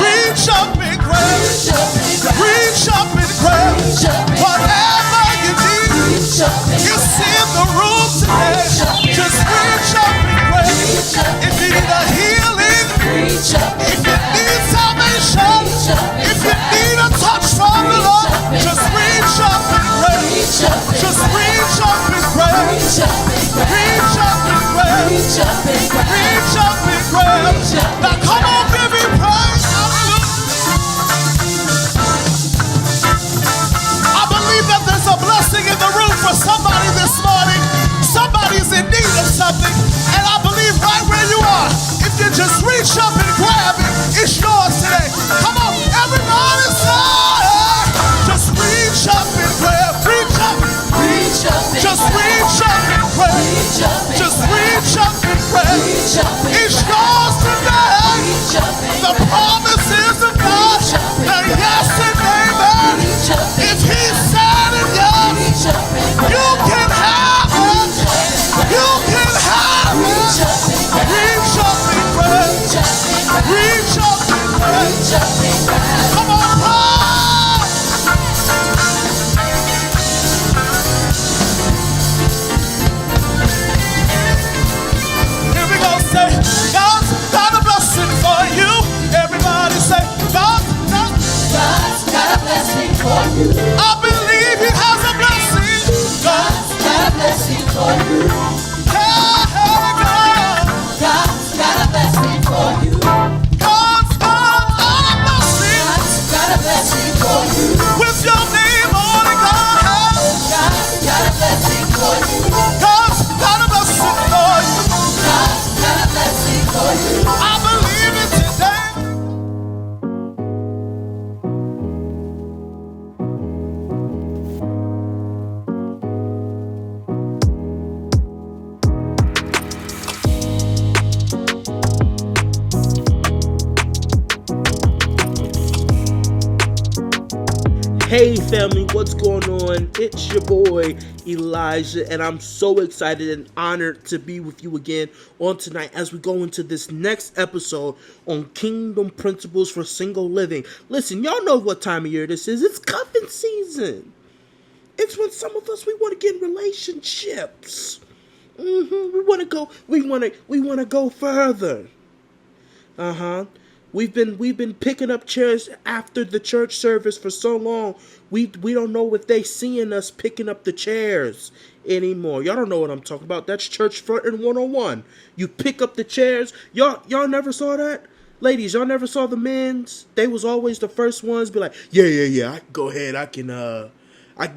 Reach up and grab. Reach up and grab. Whatever you need, it's in the room today. Just reach up and grab. If you need a healing, if you need salvation, if you need a touch from the Lord, just reach up and grab. Just reach up and grab. Reach up and grab. Reach up and grab. Now come on, give me praise. I believe that there's a blessing in the room for somebody this morning. Somebody's in need of something, and I believe right where you are, if you just reach up and grab it, it's yours today. Come on, everybody say, just reach up and grab. Reach up. Just reach up and grab. Just reach up and grab. It's yours today. The promises of God, the yes and amen. If He said it, yes, you can have it. You can have it. Reach up and grab. Reach up and grab. Come on, Paul. Here we go. Say, God's got a blessing for you. Everybody say, God's got a blessing for you. I believe He has a blessing. God's got a blessing for you. Hey, God. God's got a blessing for you. God's got a blessing. God's got a blessing for you. With your name on it, God. God's got a blessing for you. God's got a blessing for you. God's got a blessing for you. I believe it today. Hey family, what's going on? It's your boy Elijah, and I'm so excited and honored to be with you again on tonight as we go into this next episode on Kingdom Principles for Single Living. Listen, y'all know what time of year this is. It's cuffing season. It's when some of us, we want to get in relationships. We want to go further. We've been picking up chairs after the church service for so long. We don't know if they seeing us picking up the chairs anymore. Y'all don't know what I'm talking about. That's church fronting 101. You pick up the chairs. Y'all never saw that? Ladies, y'all never saw the men's? They was always the first ones be like, yeah, I can go ahead. I can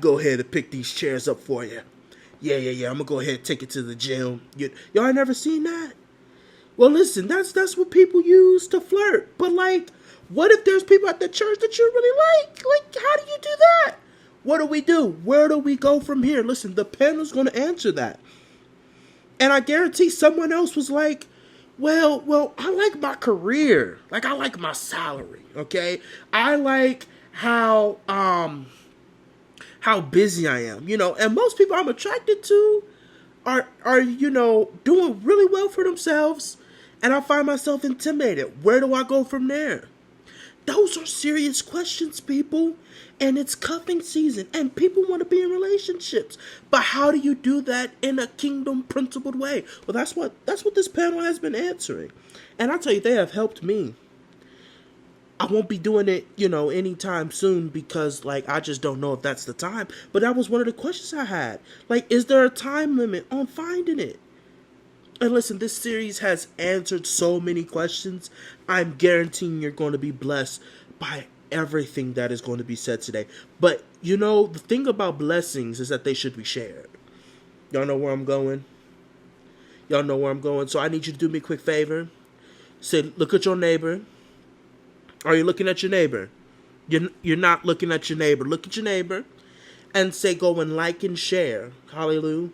go ahead and pick these chairs up for you. Yeah, I'm gonna go ahead and take it to the gym. Y'all ain't never seen that? Well, listen, that's what people use to flirt. But, like, what if there's people at the church that you really like? Like, how do you do that? What do we do? Where do we go from here? Listen, the panel's going to answer that. And I guarantee someone else was like, well, I like my career. Like, I like my salary, okay? I like how busy I am, And most people I'm attracted to are doing really well for themselves. And I find myself intimidated. Where do I go from there? Those are serious questions, people. And it's cuffing season. And people want to be in relationships. But how do you do that in a kingdom principled way? Well, that's what this panel has been answering. And I tell you, they have helped me. I won't be doing it, anytime soon because, I just don't know if that's the time. But that was one of the questions I had. Is there a time limit on finding it? And listen, this series has answered so many questions. I'm guaranteeing you're going to be blessed by everything that is going to be said today. But, the thing about blessings is that they should be shared. Y'all know where I'm going? So I need you to do me a quick favor. Say, look at your neighbor. Are you looking at your neighbor? You're not looking at your neighbor. Look at your neighbor and say, go and like and share. Hallelujah.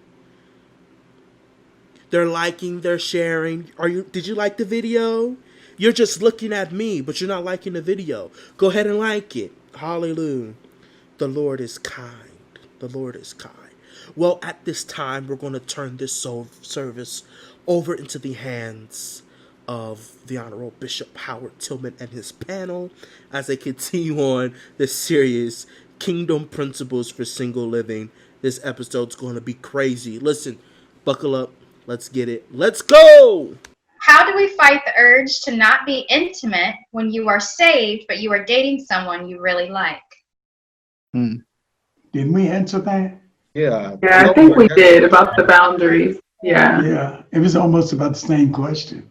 They're liking, they're sharing. Did you like the video? You're just looking at me, but you're not liking the video. Go ahead and like it. Hallelujah. The Lord is kind. The Lord is kind. Well, at this time, we're going to turn this service over into the hands of the Honorable Bishop Howard Tillman and his panel as they continue on this series, Kingdom Principles for Single Living. This episode's going to be crazy. Listen, buckle up. Let's get it. Let's go! How do we fight the urge to not be intimate when you are saved, but you are dating someone you really like? Didn't we answer that? Yeah. Yeah, I think we did about the boundaries. Yeah. Yeah, it was almost about the same question.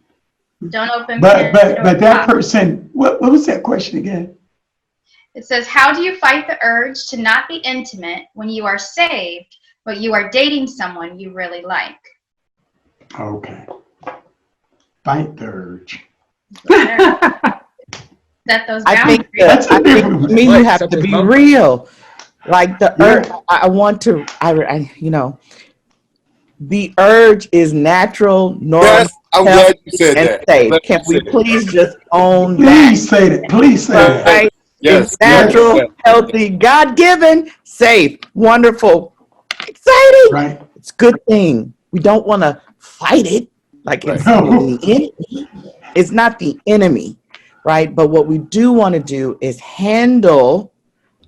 Don't open. But Pandora's that box. person, what was that question again? It says, how do you fight the urge to not be intimate when you are saved, but you are dating someone you really like? Okay. Fight the urge. Set those I boundaries. think That's a I think different to one. me you Right, have set to those be boundaries. real. Like the Yeah. urge, I want to. The urge is natural, normal, Yes, I'm glad you said and that. safe. Glad Can you we said that. please just own that? Please say that. Please say that. Right? Yes, It's natural, yes. healthy, God-given, safe, wonderful, exciting. Right? It's a good thing. We don't want to fight it like it's No. the enemy. It's not the enemy, right? But what we do want to do is handle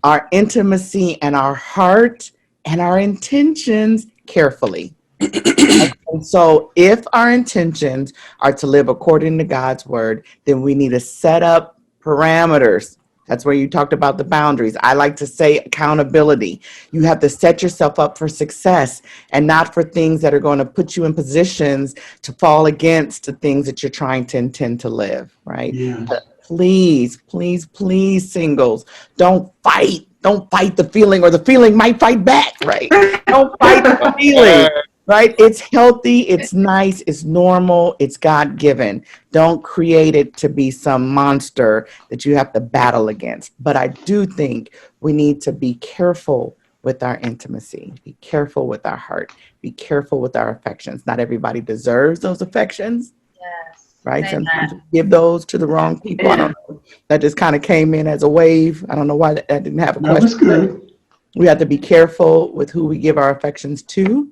our intimacy and our heart and our intentions carefully. And so if our intentions are to live according to God's word, then we need to set up parameters. That's where you talked about the boundaries. I like to say accountability. You have to set yourself up for success and not for things that are going to put you in positions to fall against the things that you're trying to intend to live, right? Yeah. Please, please, please, singles, don't fight. Don't fight the feeling, or the feeling might fight back, right? Don't fight the feeling, right? It's healthy, it's nice, it's normal, it's God-given. Don't create it to be some monster that you have to battle against. But I do think we need to be careful with our intimacy, be careful with our heart, be careful with our affections. Not everybody deserves those affections. Yes. Right? Say Sometimes that. we give those to the wrong people. I don't know. That just kind of came in as a wave. I don't know why that didn't have a That was question. good. We have to be careful with who we give our affections to,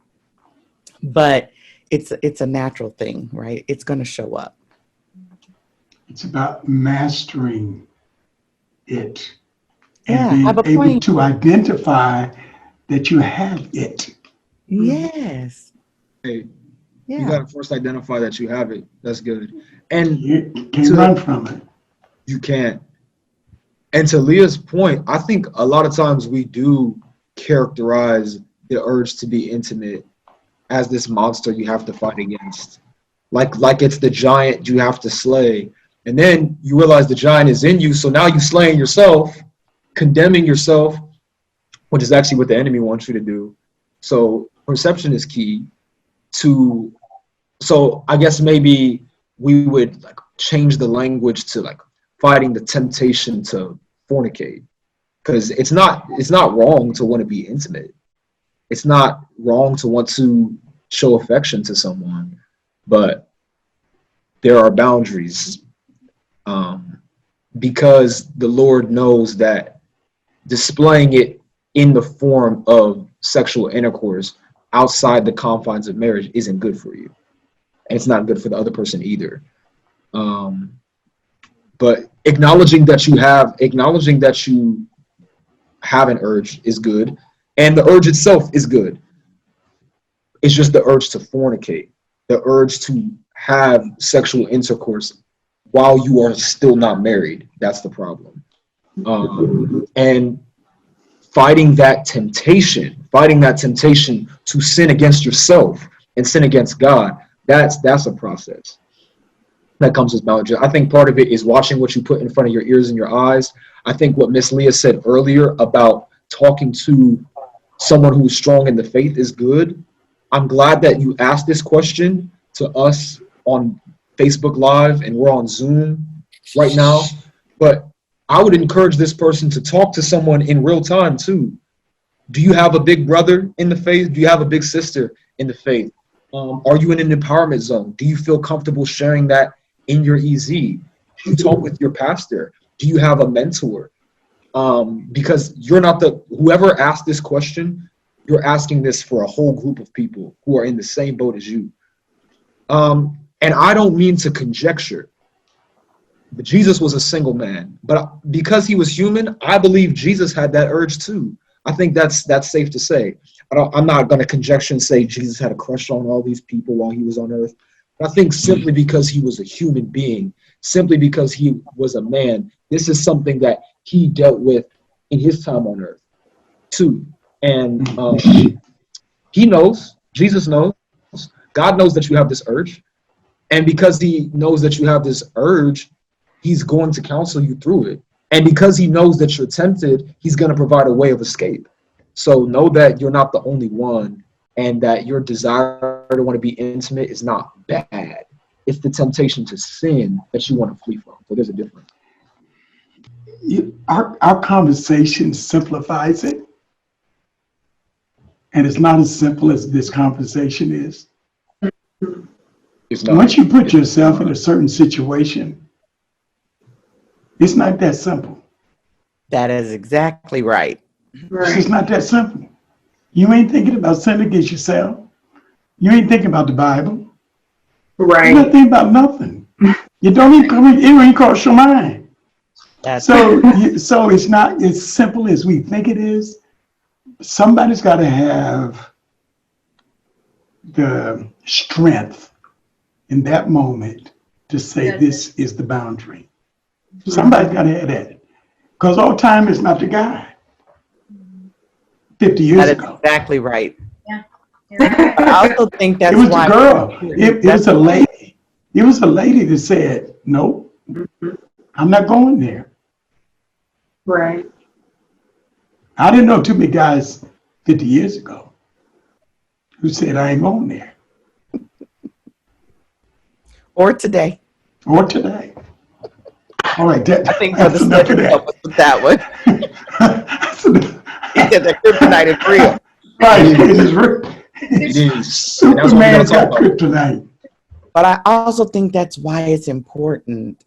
but it's a natural thing, right? It's going to show up. It's about mastering it Yeah, and have a being able plan. to identify that you have it. Yes. Hey, you Yeah. gotta first identify that you have it. That's good. And You can't So- run from it. you can't. And to Leah's point, I think a lot of times we do characterize the urge to be intimate as this monster you have to fight against. Like it's the giant you have to slay. And then you realize the giant is in you, so now you're slaying yourself, condemning yourself, which is actually what the enemy wants you to do. So perception is key to, so I guess maybe we would like change the language to like fighting the temptation to fornicate, because it's not wrong to want to be intimate. It's not wrong to want to show affection to someone, but there are boundaries, because the Lord knows that displaying it in the form of sexual intercourse outside the confines of marriage isn't good for you, and it's not good for the other person either. But acknowledging that you have an urge is good, and the urge itself is good. It's just the urge to fornicate, the urge to have sexual intercourse while you are still not married. That's the problem. And fighting that temptation to sin against yourself and sin against God, that's a process that comes with boundaries. I think part of it is watching what you put in front of your ears and your eyes. I think what Miss Leah said earlier about talking to someone who's strong in the faith is good. I'm glad that you asked this question to us on Facebook Live, and we're on Zoom right now. But I would encourage this person to talk to someone in real time too. Do you have a big brother in the faith? Do you have a big sister in the faith? Are you in an empowerment zone? Do you feel comfortable sharing that in your EZ? Do you talk with your pastor? Do you have a mentor? Because you're not whoever asked this question, you're asking this for a whole group of people who are in the same boat as you. And I don't mean to conjecture, but Jesus was a single man. But because he was human, I believe Jesus had that urge too. I think that's safe to say. I'm not going to conjecture and say Jesus had a crush on all these people while he was on earth. But I think simply because he was a human being, simply because he was a man, this is something that he dealt with in his time on earth too. And he knows, Jesus knows, God knows that you have this urge. And because he knows that you have this urge, he's going to counsel you through it. And because he knows that you're tempted, he's going to provide a way of escape. So know that you're not the only one, and that your desire to want to be intimate is not bad. It's the temptation to sin that you want to flee from. So there's a difference. Our conversation simplifies it. And it's not as simple as this conversation is. It's not. Once you put yourself in a certain situation, it's not that simple. That is exactly right. It's just not that simple. You ain't thinking about sinning against yourself. You ain't thinking about the Bible. You're not Right. thinking about nothing. You don't even come, it ain't cross your mind. That's So it's not as simple as we think it is. Somebody's got to have the strength in that moment to say this is the boundary. Somebody's got to have that. Because all time is not the guy. 50 years that is ago. exactly right. You're right. But I also think that's It was why the girl. It was a lady. It was a lady that said, nope, I'm not going there. Right. I didn't know too many guys 50 years ago who said, I ain't going there. or today. Or today. All right, I think Brother that's enough of Smith helped us with that one. That's enough. He said the kryptonite is real. Right, it is real. It is. And that's what we're Superman's going to talk got about. kryptonite. But I also think that's why it's important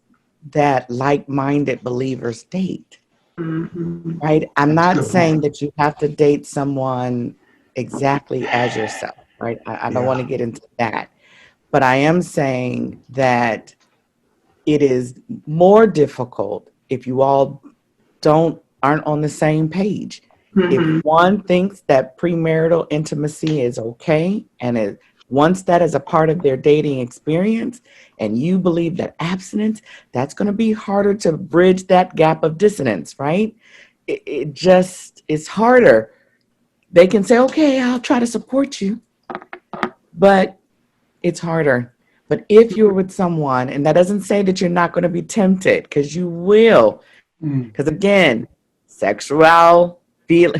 that like-minded believers date, Mhm. right? I'm That's a not good saying point. that you have to date someone exactly as yourself, right? I don't Yeah. want to get into that. But I am saying that it is more difficult if you all aren't on the same page. Mhm. If one thinks that premarital intimacy is okay, and once that is a part of their dating experience, and you believe that abstinence, that's going to be harder to bridge that gap of dissonance, right? It just, it's harder. They can say, okay, I'll try to support you, but it's harder. But if you're with someone, and that doesn't say that you're not going to be tempted, because you will, Mm. because again, sexual feeling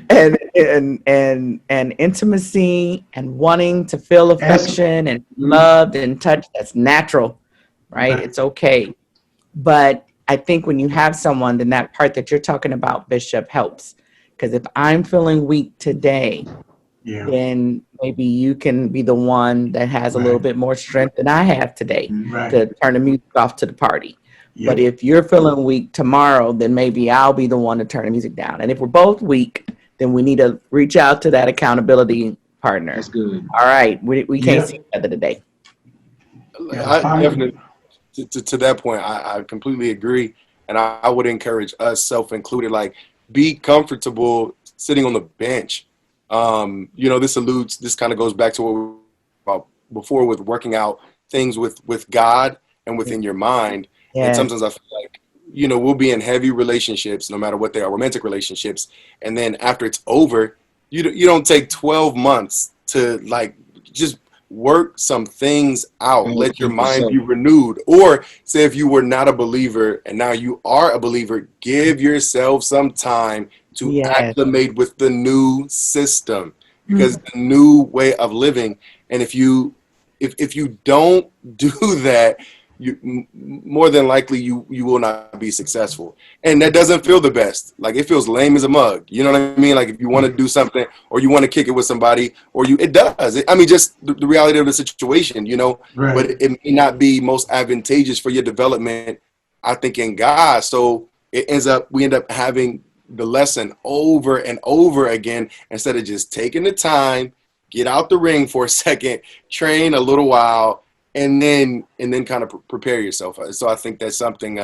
and intimacy and wanting to feel affection and loved and touched, that's natural, right? Right. It's okay. But I think when you have someone, then that part that you're talking about, Bishop, helps. Because if I'm feeling weak today, Yeah. then maybe you can be the one that has a little Right. bit more strength than I have today Right. to turn the music off to the party. But Yep. if you're feeling weak tomorrow, then maybe I'll be the one to turn the music down. And if we're both weak, then we need to reach out to that accountability partner. That's good. All right, we can't Yeah. see each other today. Yeah, I fine. definitely, to that point, I completely agree. And I would encourage us, self-included, like, be comfortable sitting on the bench. This kind of goes back to what we were about before with working out things with God and within your mind. And Yes. sometimes I feel like, we'll be in heavy relationships, no matter what they are, romantic relationships. And then after it's over, you don't take 12 months to like just work some things out. And Let your keep mind be yourself. renewed. Or say if you were not a believer and now you are a believer, give yourself some time to Yes. acclimate with the new system, because the new way of living. And if you don't do that, more than likely you will not be successful. And that doesn't feel the best. Like, it feels lame as a mug. You know what I mean? Like, if you want to do something or you want to kick it with somebody, or it does. Just the reality of the situation, Right. but it may not be most advantageous for your development, I think, in God. So we end up having the lesson over and over again, instead of just taking the time, get out the ring for a second, train a little while, and then kind of prepare yourself. So I think that's something.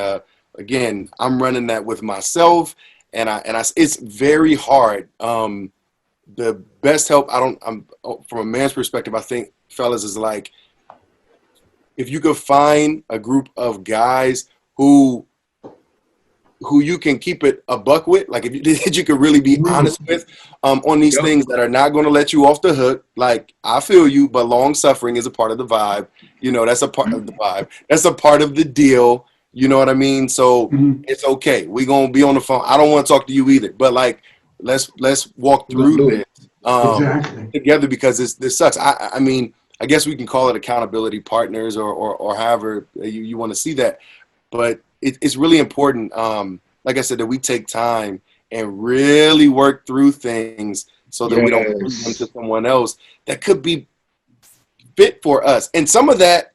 Again, I'm running that with myself, and it's very hard. The best help I'm from a man's perspective, I think, fellas, is like if you could find a group of guys who you can keep it a buck with, like if you could really be honest with on these things that are not going to let you off the hook. Like, I feel you, but long suffering is a part of the vibe. You know, that's a part of the vibe. That's a part of the deal. You know what I mean? So it's okay. We're going to be on the phone. I don't want to talk to you either, but like, let's walk through this together, because this sucks. I mean, I guess we can call it accountability partners or however you want to see that. But it's really important, like I said, that we take time and really work through things so that we don't lose them to someone else that could be fit for us. And some of that,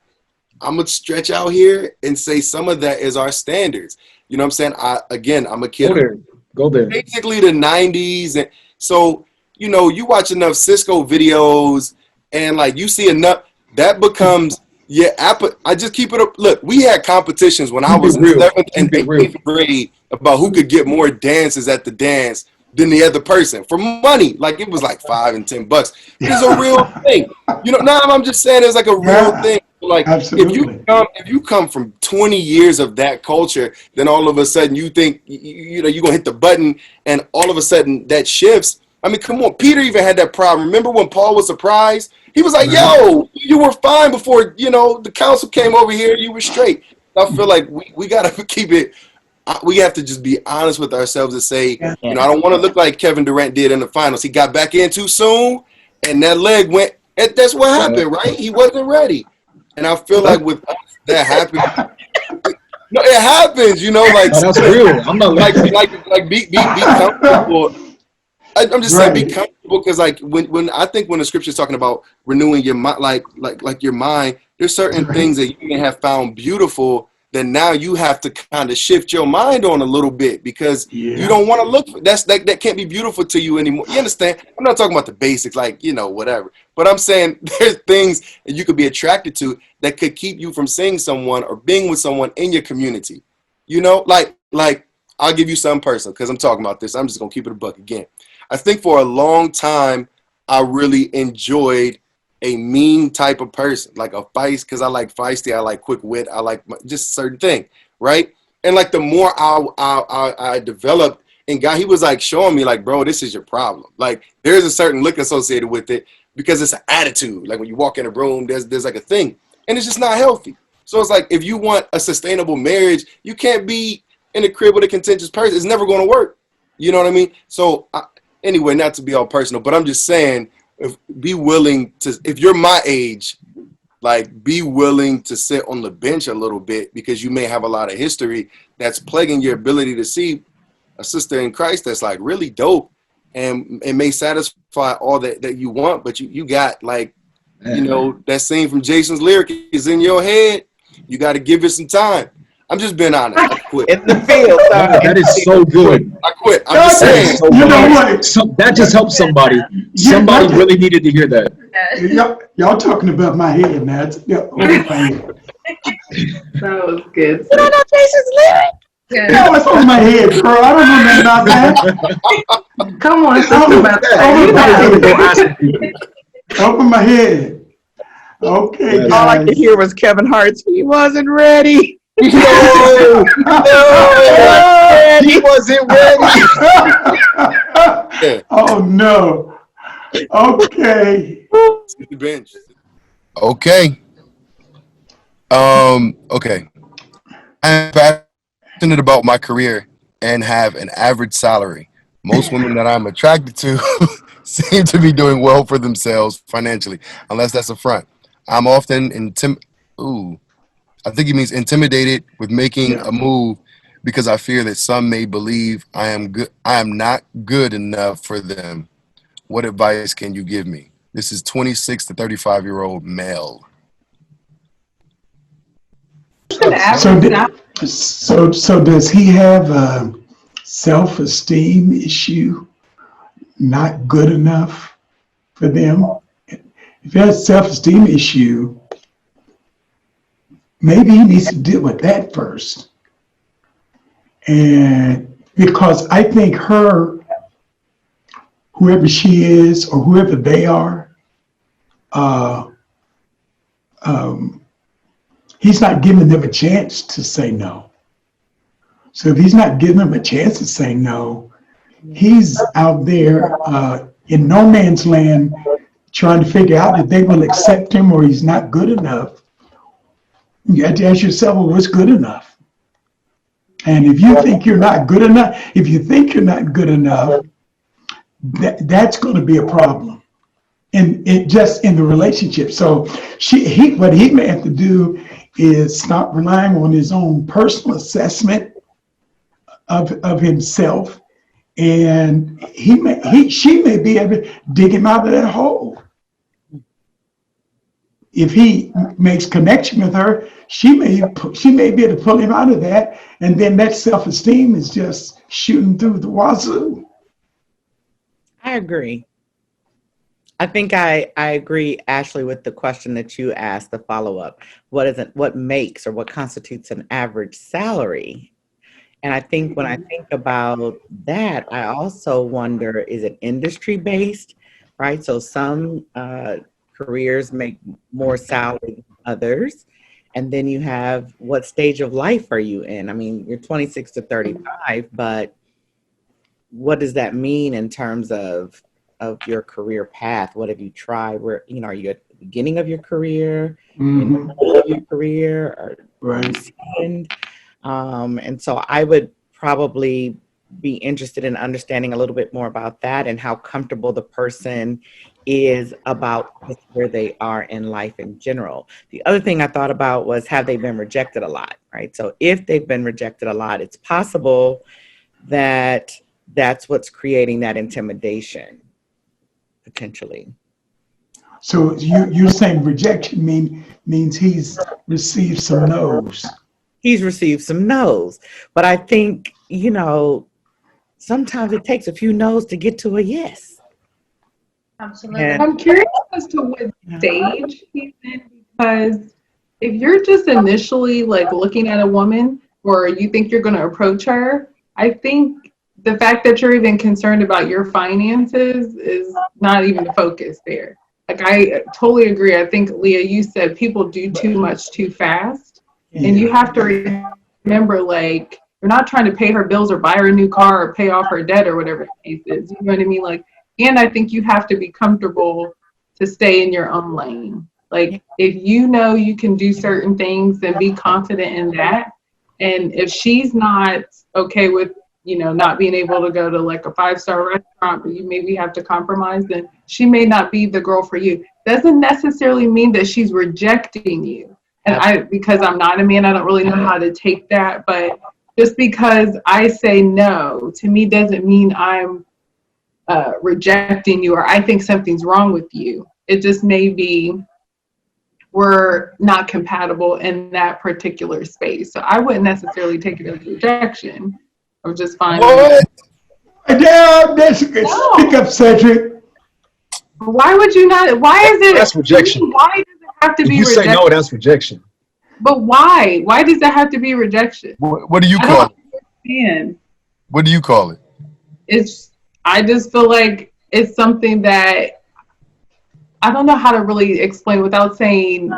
I'm going to stretch out here and say some of that is our standards. You know what I'm saying? I'm a kid. Go there. Basically the 90s. And so, you know, you watch enough Cisco videos and like you see enough, that becomes, I just keep it up. Look, we had competitions when I was in 7th and 8th grade about who could get more dances at the dance than the other person for money. Like, it was like $5 and $10. It's a real thing. You know, now I'm just saying it's like a real thing. Like, if you come from 20 years of that culture, then all of a sudden you think, you know, you're going to hit the button and all of a sudden that shifts. I mean, come on. Peter even had that problem. Remember when Paul was surprised? He was like, yo, you were fine before, you know, the council came over here. You were straight. I feel like we got to keep it. We have to just be honest with ourselves and say, you know, I don't want to look like Kevin Durant did in the finals. He got back in too soon and that leg went. That's what happened, right? He wasn't ready. And I feel like with us, that happens. No, it happens, you know, like that's real. I'm not like be comfortable. I'm just saying, be comfortable, because like when I think when the scripture is talking about renewing your mind, like your mind, there's certain things that you may have found beautiful that now you have to kind of shift your mind on a little bit, because you don't want to look for that can't be beautiful to you anymore. You understand? I'm not talking about the basics, like, you know, whatever. But I'm saying there's things that you could be attracted to that could keep you from seeing someone or being with someone in your community. You know, like I'll give you something personal, because I'm talking about this. I'm just gonna keep it a buck again. I think for a long time I really enjoyed a mean type of person, like a feist, because I like feisty, I like quick wit, I like just certain thing, right? And like the more I developed, and God, he was like showing me like, bro, this is your problem. Like, there's a certain look associated with it, because it's an attitude. Like when you walk in a room, there's like a thing, and it's just not healthy. So it's like, if you want a sustainable marriage, you can't be in a crib with a contentious person. It's never going to work. You know what I mean? So anyway, not to be all personal, but I'm just saying, be willing to, if you're my age, like, be willing to sit on the bench a little bit, because you may have a lot of history that's plaguing your ability to see a sister in Christ that's like really dope, and it may satisfy all that you want, but you got like, you know, that scene from Jason's Lyric is in your head. You got to give it some time. I'm just being honest. I quit. In the field. That is so good. I quit. I'm just saying. So You know what? that just helped somebody. Somebody really needed to hear that. Y'all talking about my head now. My head. That was good. You don't know Jason's Lyric? Good. No, it's on my head, bro. I don't know nothing about that. Come on, talk about that. Over my head. Okay, All I guys. could hear was Kevin Hart's, he wasn't ready. No, he wasn't ready. Oh no. Okay. Sit the bench. Okay. Okay. I'm passionate about my career and have an average salary. Most women that I'm attracted to seem to be doing well for themselves financially, unless that's a front. I'm often I think he means intimidated with making a move, because I fear that some may believe I am not good enough for them. What advice can you give me? This is 26 to 35-year-old male. So does he have a self-esteem issue? Not good enough for them? if he has a self-esteem issue, maybe he needs to deal with that first. And because I think whoever she is or whoever they are, he's not giving them a chance to say no. So if he's not giving them a chance to say no, he's out there in no man's land trying to figure out if they will accept him or he's not good enough. You have to ask yourself, well, what's good enough? And if you think you're not good enough, that's going to be a problem. And it just in the relationship. So what he may have to do is stop relying on his own personal assessment of himself, and she may be able to dig him out of that hole. If he makes connection with her, she may be able to pull him out of that, and then that self-esteem is just shooting through the wazoo. I agree. I think I agree, Ashley, with the question that you asked, the follow-up. What makes or what constitutes an average salary? And I think when I think about that, I also wonder, is it industry-based, right? So some careers make more salary than others. And then you have, what stage of life are you in? I mean, you're 26 to 35, but what does that mean in terms of your career path? What have you tried? Where, are you at the beginning of your career, in the middle of your career, or Right. end? And so I would probably be interested in understanding a little bit more about that and how comfortable the person is about where they are in life in general. The other thing I thought about was, have they been rejected a lot, right? So if they've been rejected a lot, it's possible that that's what's creating that intimidation, potentially. So you're saying rejection means he's received some no's. He's received some no's, but I think, sometimes it takes a few no's to get to a yes. Absolutely. And- I'm curious as to what stage he's in, because if you're just initially like looking at a woman or you think you're going to approach her, I think the fact that you're even concerned about your finances is not even the focus there. Like, I totally agree. I think, Leah, you said people do too much too fast. And you have to remember, like, you're not trying to pay her bills or buy her a new car or pay off her debt or whatever the case is. You know what I mean? Like, and I think you have to be comfortable to stay in your own lane. Like, if you know you can do certain things, then be confident in that. And if she's not okay with, not being able to go to like a 5-star restaurant, but you maybe have to compromise, then she may not be the girl for you. Doesn't necessarily mean that she's rejecting you. And because I'm not a man, I don't really know how to take that. But just because I say no, to me doesn't mean I'm rejecting you or I think something's wrong with you. It just may be we're not compatible in that particular space. So I wouldn't necessarily take it as rejection. I would just find What? Damn, that's good. No. Speak up, Cedric. Why would you not? Why is it? That's rejection. Why does it have to If be you say rejection? no, that's rejection. But why? Why does that have to be rejection? What do you I call don't it? understand. What do you call it? I just feel like it's something that I don't know how to really explain without saying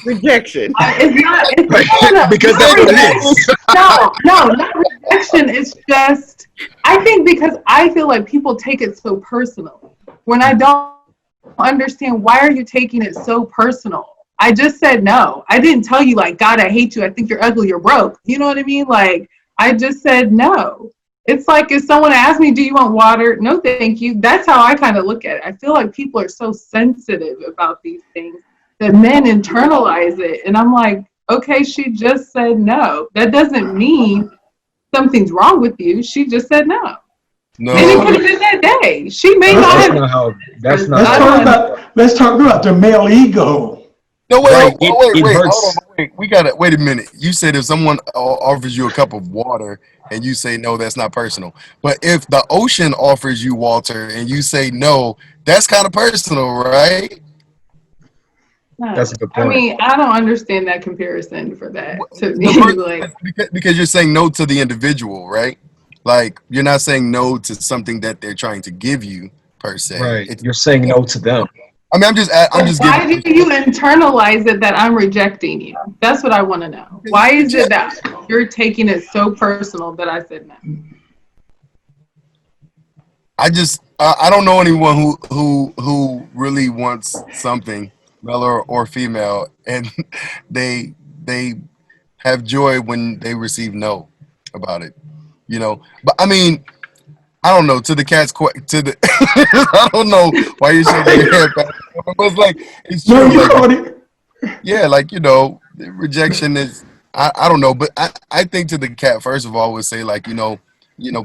Rejection. it's not. Because that's what it is. No, not rejection. It's just, I think because I feel like people take it so personal. When I don't understand, why are you taking it so personal? I just said no. I didn't tell you like, God, I hate you. I think you're ugly. You're broke. You know what I mean? Like, I just said no. It's like if someone asked me, do you want water? No, thank you. That's how I kind of look at it. I feel like people are so sensitive about these things that men internalize it. And I'm like, okay, she just said no. That doesn't mean something's wrong with you. She just said no. No. And it could have been that day. She may not That's have. not how. That's not. Let's talk about the male ego. No, wait, Right, wait, it wait, hurts. hold on, wait. We gotta wait a minute. You said if someone offers you a cup of water and you say no, that's not personal. But if the ocean offers you water and you say no, that's kind of personal, right? That's a good I point. mean, I don't understand that comparison for that. To me, like, Because you're saying no to the individual, right? Like you're not saying no to something that they're trying to give you per se. Right. You're saying no to them. I mean, I'm just why giving. do you internalize it that I'm rejecting you? That's what I want to know. Why is it that you're taking it so personal that I said no? I don't know anyone who really wants something, male or female, and they have joy when they receive no about it, you know. But I mean, I don't know. To the cat's to the, I don't know why you shaking your head, but it's like it's true. No, you Like, caught it. yeah, like you know, rejection is. I don't know, but I think to the cat first of all would say like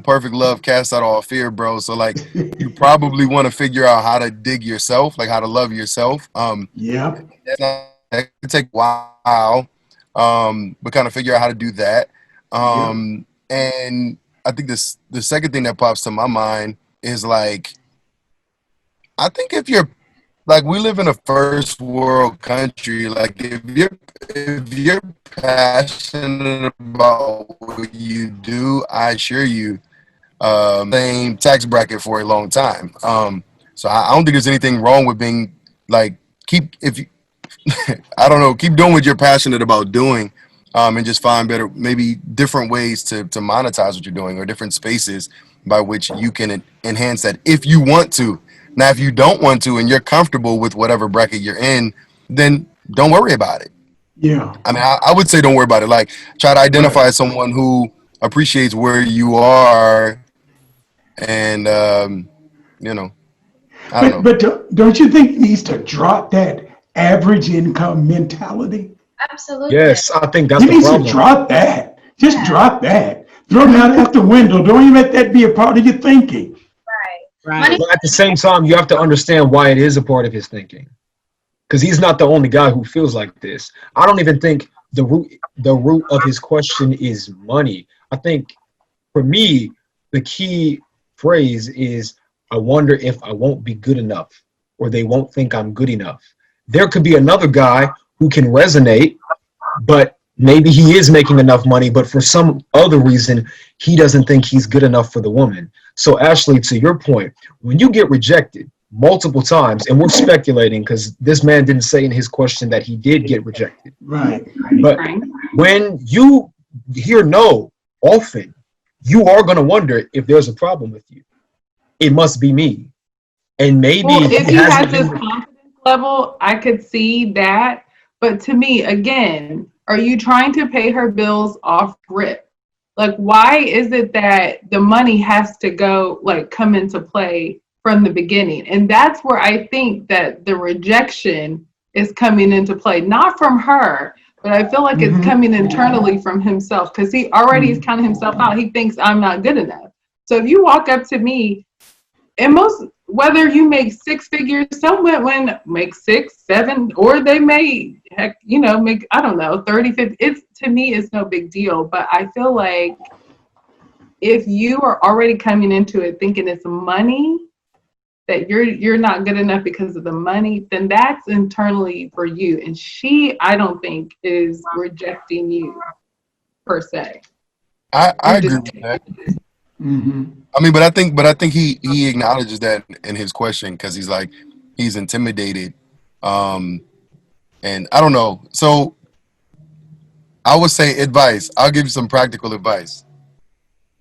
perfect love casts out all fear, bro. So like you probably want to figure out how to dig yourself, like how to love yourself. Yeah. That could take a while, but kind of figure out how to do that. And I think the second thing that pops to my mind is like, I think if you're like we live in a first world country, like if you're passionate about what you do, I assure you, same tax bracket for a long time. So I don't think there's anything wrong with being like keep doing what you're passionate about doing, and just find better, maybe different ways to monetize what you're doing or different spaces by which you can enhance that if you want to. Now, if you don't want to and you're comfortable with whatever bracket you're in, then don't worry about it. Yeah. I mean, I would say don't worry about it. Like, try to identify someone who appreciates where you are, and I don't know. But don't you think he needs to drop that average income mentality? Absolutely. Yes, I think that's He the needs problem. to drop that. Just drop that. Throw that out the window. Don't even let that be a part of your thinking. Right. Money, But at the same time, you have to understand why it is a part of his thinking, because he's not the only guy who feels like this. I don't even think the root of his question is money. I think for me, the key phrase is, I wonder if I won't be good enough, or they won't think I'm good enough. There could be another guy who can resonate, but maybe he is making enough money, but for some other reason, he doesn't think he's good enough for the woman. So Ashley, to your point, when you get rejected multiple times, and we're speculating because this man didn't say in his question that he did get rejected. Right. But when you hear no often, you are going to wonder if there's a problem with you. It must be me. And maybe if he has this confidence level, I could see that. But to me, again, are you trying to pay her bills off rip? Like, why is it that the money has to go, like, come into play from the beginning? And that's where I think that the rejection is coming into play, not from her, but I feel like it's coming internally from himself, because he already is counting himself out. He thinks I'm not good enough. So if you walk up to me, and whether you make six figures, some women make 6, 7, or they may, make, I don't know, 30, 50. To me, it's no big deal. But I feel like if you are already coming into it thinking it's money, that you're not good enough because of the money, then that's internally for you. And she, I don't think, is rejecting you per se. I agree with that. I mean, but I think he acknowledges that in his question, because he's like, he's intimidated, and I don't know. So I would say advice. I'll give you some practical advice.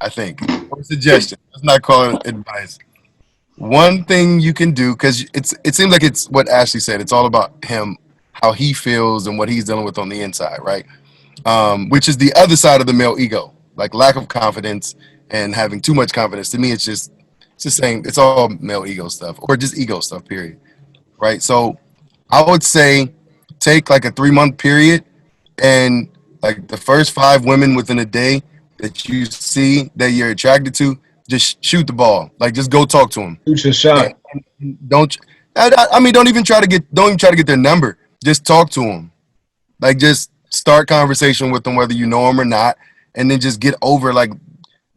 I think, or suggestion. Let's not call it advice. One thing you can do, because it seems like it's what Ashley said. It's all about him, how he feels, and what he's dealing with on the inside, right? Which is the other side of the male ego, like lack of confidence and having too much confidence. To me, it's the same. It's all male ego stuff, or just ego stuff, period. Right? So I would say take like a 3-month period, and like the first 5 women within a day that you see that you're attracted to, just shoot the ball. Like, just go talk to them. Shoot your shot. Don't even try to get their number. Just talk to them. Like, just start conversation with them, whether you know them or not, and then just get over like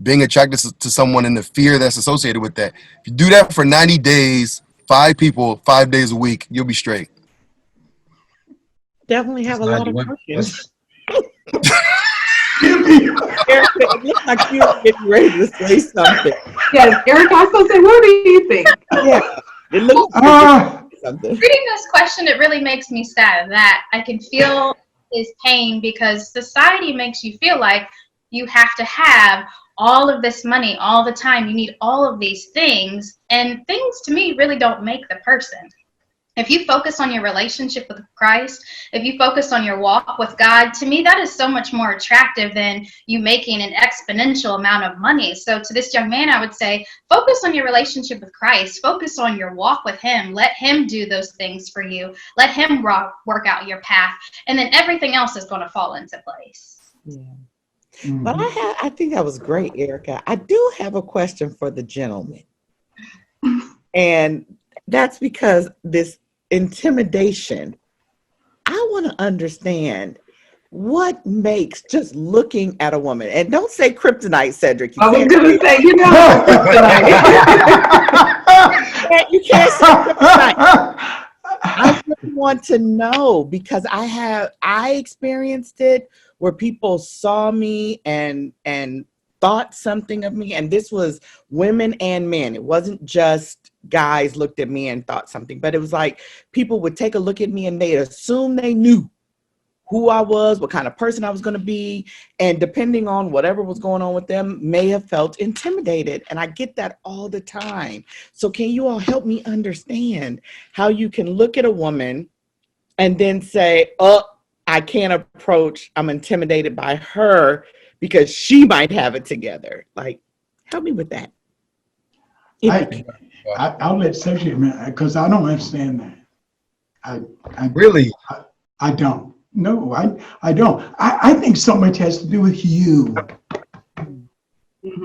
being attracted to someone and the fear that's associated with that. If you do that for 90 days, 5 people, 5 days a week, you'll be straight. definitely have a lot of That's- questions. Give Erica, it looks like you're getting ready to say something. Yes, Eric also said, what do you think? Yeah, it looks like me- you're Ah, getting something. Reading this question, it really makes me sad that I can feel his pain because society makes you feel like you have to have all of this money all the time. You need all of these things, and things to me really don't make the person. If you focus on your relationship with Christ, if you focus on your walk with God, to me, that is so much more attractive than you making an exponential amount of money. So to this young man, I would say, focus on your relationship with Christ. Focus on your walk with him. Let him do those things for you. Let him work out your path. And then everything else is going to fall into place. Yeah. mhm. But I think that was great, Erica. I do have a question for the gentleman. And that's because this intimidation, I want to understand what makes just looking at a woman, and don't say kryptonite, Cedric. I was can't going say to say, you know, that. You can't say kryptonite. I really want to know because I experienced it where people saw me and thought something of me, and this was women and men. It wasn't just guys looked at me and thought something, but it was like people would take a look at me and they'd assume they knew who I was, what kind of person I was going to be, and depending on whatever was going on with them, may have felt intimidated. And I get that all the time. So can you all help me understand how you can look at a woman and then say, oh, I can't approach, I'm intimidated by her because she might have it together. Like, help me with that. I'll let Sergio, because I don't understand that. I Really? I don't. No, I don't. I think so much has to do with you.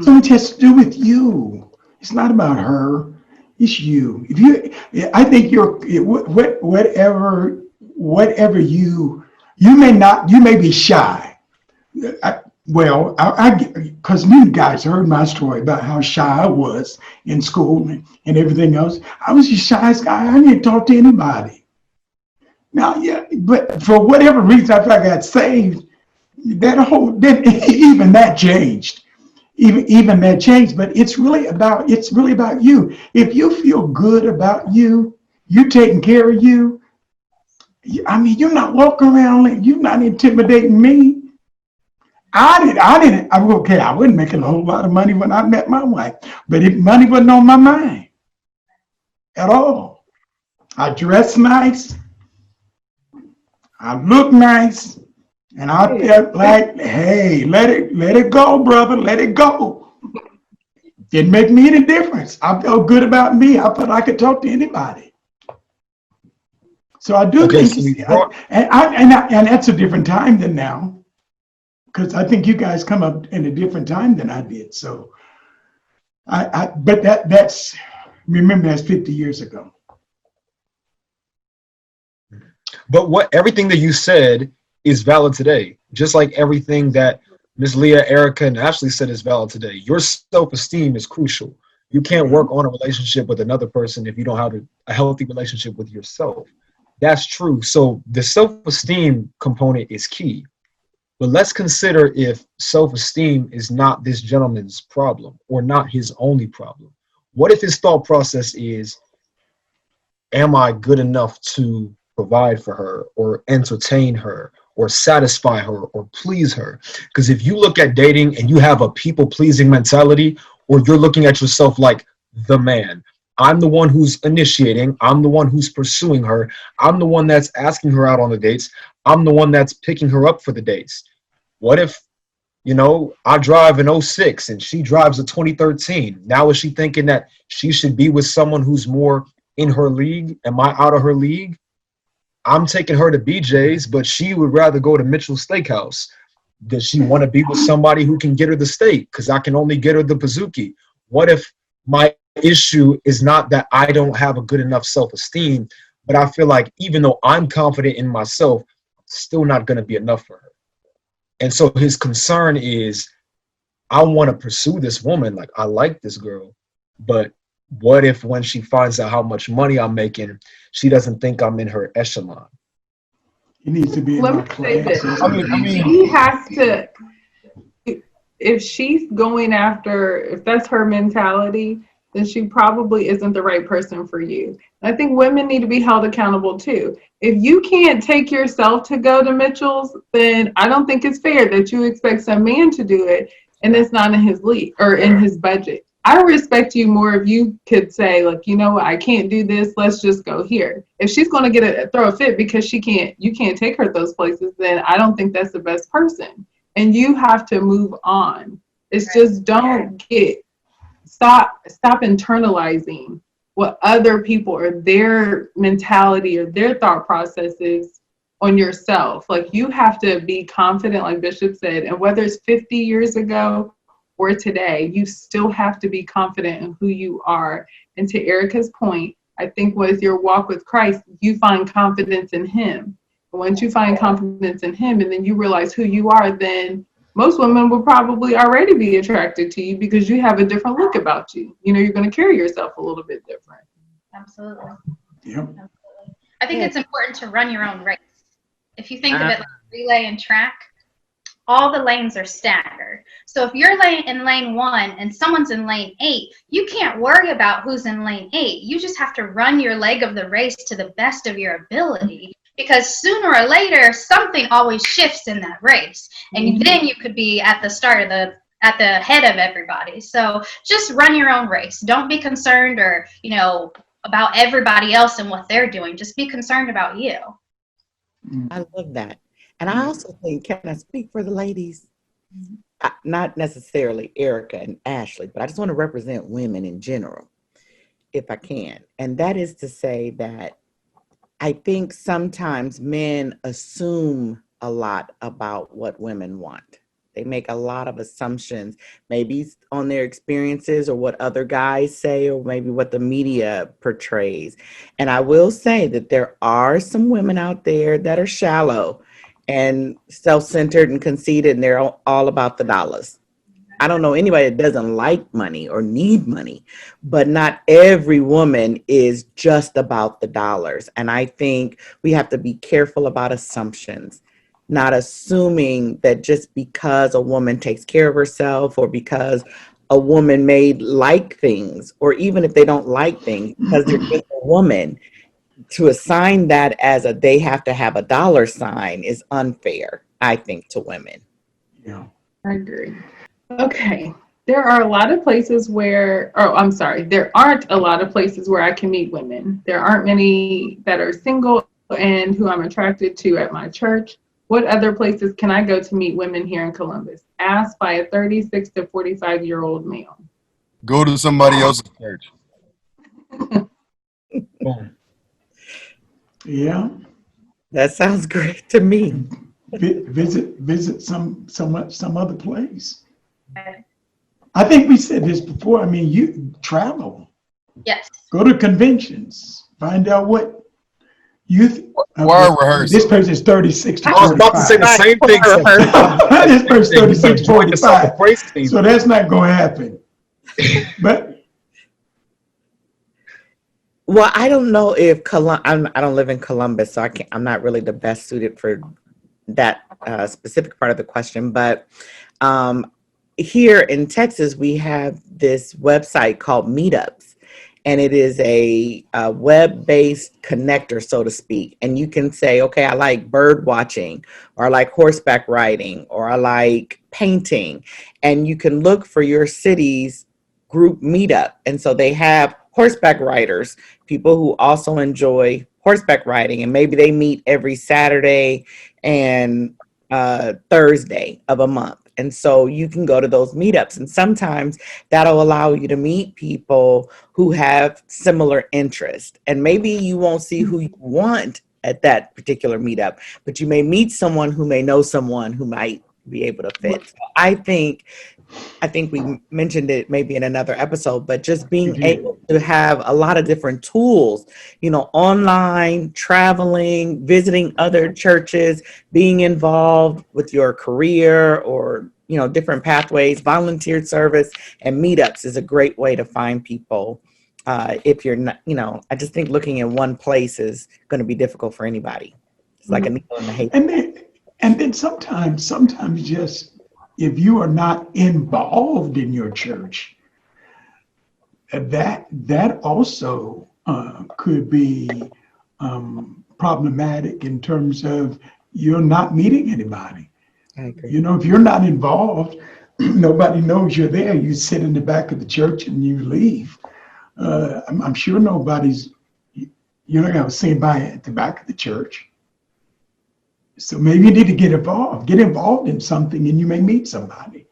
So much has to do with you. It's not about her. It's you. If you, I think you're whatever you may be shy. Because you guys heard my story about how shy I was in school and everything else. I was the shyest guy. I didn't talk to anybody. Now, yeah, but for whatever reason, after I got saved, even that changed. Even that changed. But it's really about you. If you feel good about you taking care of you. I mean, you're not walking around. You're not intimidating me. I wasn't making a whole lot of money when I met my wife, but money wasn't on my mind at all. I dressed nice. I look nice, and I felt like, hey, let it go, brother, let it go. Didn't make me any difference. I felt good about me. I felt I could talk to anybody. So I do think, and that's a different time than now, because I think you guys come up in a different time than I did. So, but that's 50 years ago. But everything that you said is valid today, just like everything that Ms. Leah, Erica, and Ashley said is valid today. Your self-esteem is crucial. You can't work on a relationship with another person if you don't have a healthy relationship with yourself. That's true. So the self-esteem component is key. But let's consider if self-esteem is not this gentleman's problem or not his only problem. What if his thought process is, am I good enough to provide for her or entertain her or satisfy her or please her? Because if you look at dating and you have a people-pleasing mentality, or you're looking at yourself like the man, I'm the one who's initiating, I'm the one who's pursuing her, I'm the one that's asking her out on the dates, I'm the one that's picking her up for the dates. What if, I drive an 06 and she drives a 2013? Now is she thinking that she should be with someone who's more in her league? Am I out of her league? I'm taking her to BJ's, but she would rather go to Mitchell's Steakhouse. Does she want to be with somebody who can get her the steak? Because I can only get her the Pizookie. What if my issue is not that I don't have a good enough self-esteem, but I feel like even though I'm confident in myself, it's still not going to be enough for her? And so his concern is, I want to pursue this woman. Like, I like this girl, but what if when she finds out how much money I'm making, she doesn't think I'm in her echelon? He needs to be in Let my me say class. this. I mean, He has to, if she's going after, if that's her mentality, then she probably isn't the right person for you. I think women need to be held accountable too. If you can't take yourself to go to Mitchell's, then I don't think it's fair that you expect some man to do it and it's not in his league or in his budget. I respect you more if you could say, like, you know what, I can't do this, let's just go here. If she's gonna throw a fit because you can't take her to those places, then I don't think that's the best person. And you have to move on. It's just stop internalizing what other people or their mentality or their thought process is on yourself. Like, you have to be confident, like Bishop said, and whether it's 50 years ago or today, you still have to be confident in who you are. And to Erica's point, I think with your walk with Christ, you find confidence in him. And once you find confidence in him and then you realize who you are, then most women will probably already be attracted to you because you have a different look about you. You know, you're going to carry yourself a little bit different. Absolutely. Yep. Absolutely. I think it's important to run your own race. If you think of it like relay and track, all the lanes are staggered. So if you're in lane 1 and someone's in lane 8, you can't worry about who's in lane 8. You just have to run your leg of the race to the best of your ability, because sooner or later something always shifts in that race, and then you could be at the start of at the head of everybody. So just run your own race. Don't be concerned or about everybody else and what they're doing. Just be concerned about you. I love that. And I also think, can I speak for the ladies? Not necessarily Erica and Ashley, but I just want to represent women in general, if I can. And that is to say that I think sometimes men assume a lot about what women want. They make a lot of assumptions, maybe on their experiences or what other guys say, or maybe what the media portrays. And I will say that there are some women out there that are shallow and self-centered and conceited, and they're all about the dollars. I don't know anybody that doesn't like money or need money, but not every woman is just about the dollars. And I think we have to be careful about assumptions, not assuming that just because a woman takes care of herself or because a woman may like things, or even if they don't like things, because they're just a woman, to assign that as they have to have a dollar sign is unfair, I think, to women. Yeah. I agree. Okay. There are a lot of places there aren't a lot of places where I can meet women. There aren't many that are single and who I'm attracted to at my church. What other places can I go to meet women here in Columbus? Asked by a 36 to 45-year-old male. Go to somebody else's church. Boom. Yeah. That sounds great to me. Visit some other place. I think we said this before. I mean, you travel. Yes. Go to conventions. Find out what youth. Word rehearsal. This person's 36 to I was about to say 45. the same thing. This person's 36 to Join the 45. praise team. So that's not going to happen. But Well, I don't know if I don't live in Columbus, so I'm not really the best suited for that specific part of the question. But here in Texas, we have this website called Meetups, and it is a web-based connector, so to speak. And you can say, okay, I like bird watching, or I like horseback riding, or I like painting. And you can look for your city's group meetup. And so they have horseback riders, people who also enjoy horseback riding, and maybe they meet every Saturday and Thursday of a month. And so you can go to those meetups, and sometimes that'll allow you to meet people who have similar interests. And maybe you won't see who you want at that particular meetup, but you may meet someone who may know someone who might be able to fit. So I think we mentioned it maybe in another episode, but just being able to have a lot of different tools, online, traveling, visiting other churches, being involved with your career or, different pathways, volunteer service, and meetups is a great way to find people. If you're not, I just think looking in one place is going to be difficult for anybody. It's like a needle in the haystack. And then sometimes just if you are not involved in your church, that also could be problematic in terms of you're not meeting anybody. I agree. You know, if you're not involved, nobody knows you're there. You sit in the back of the church and you leave. I'm sure you're not going to say bye at the back of the church. So maybe you need to get involved in something, and you may meet somebody.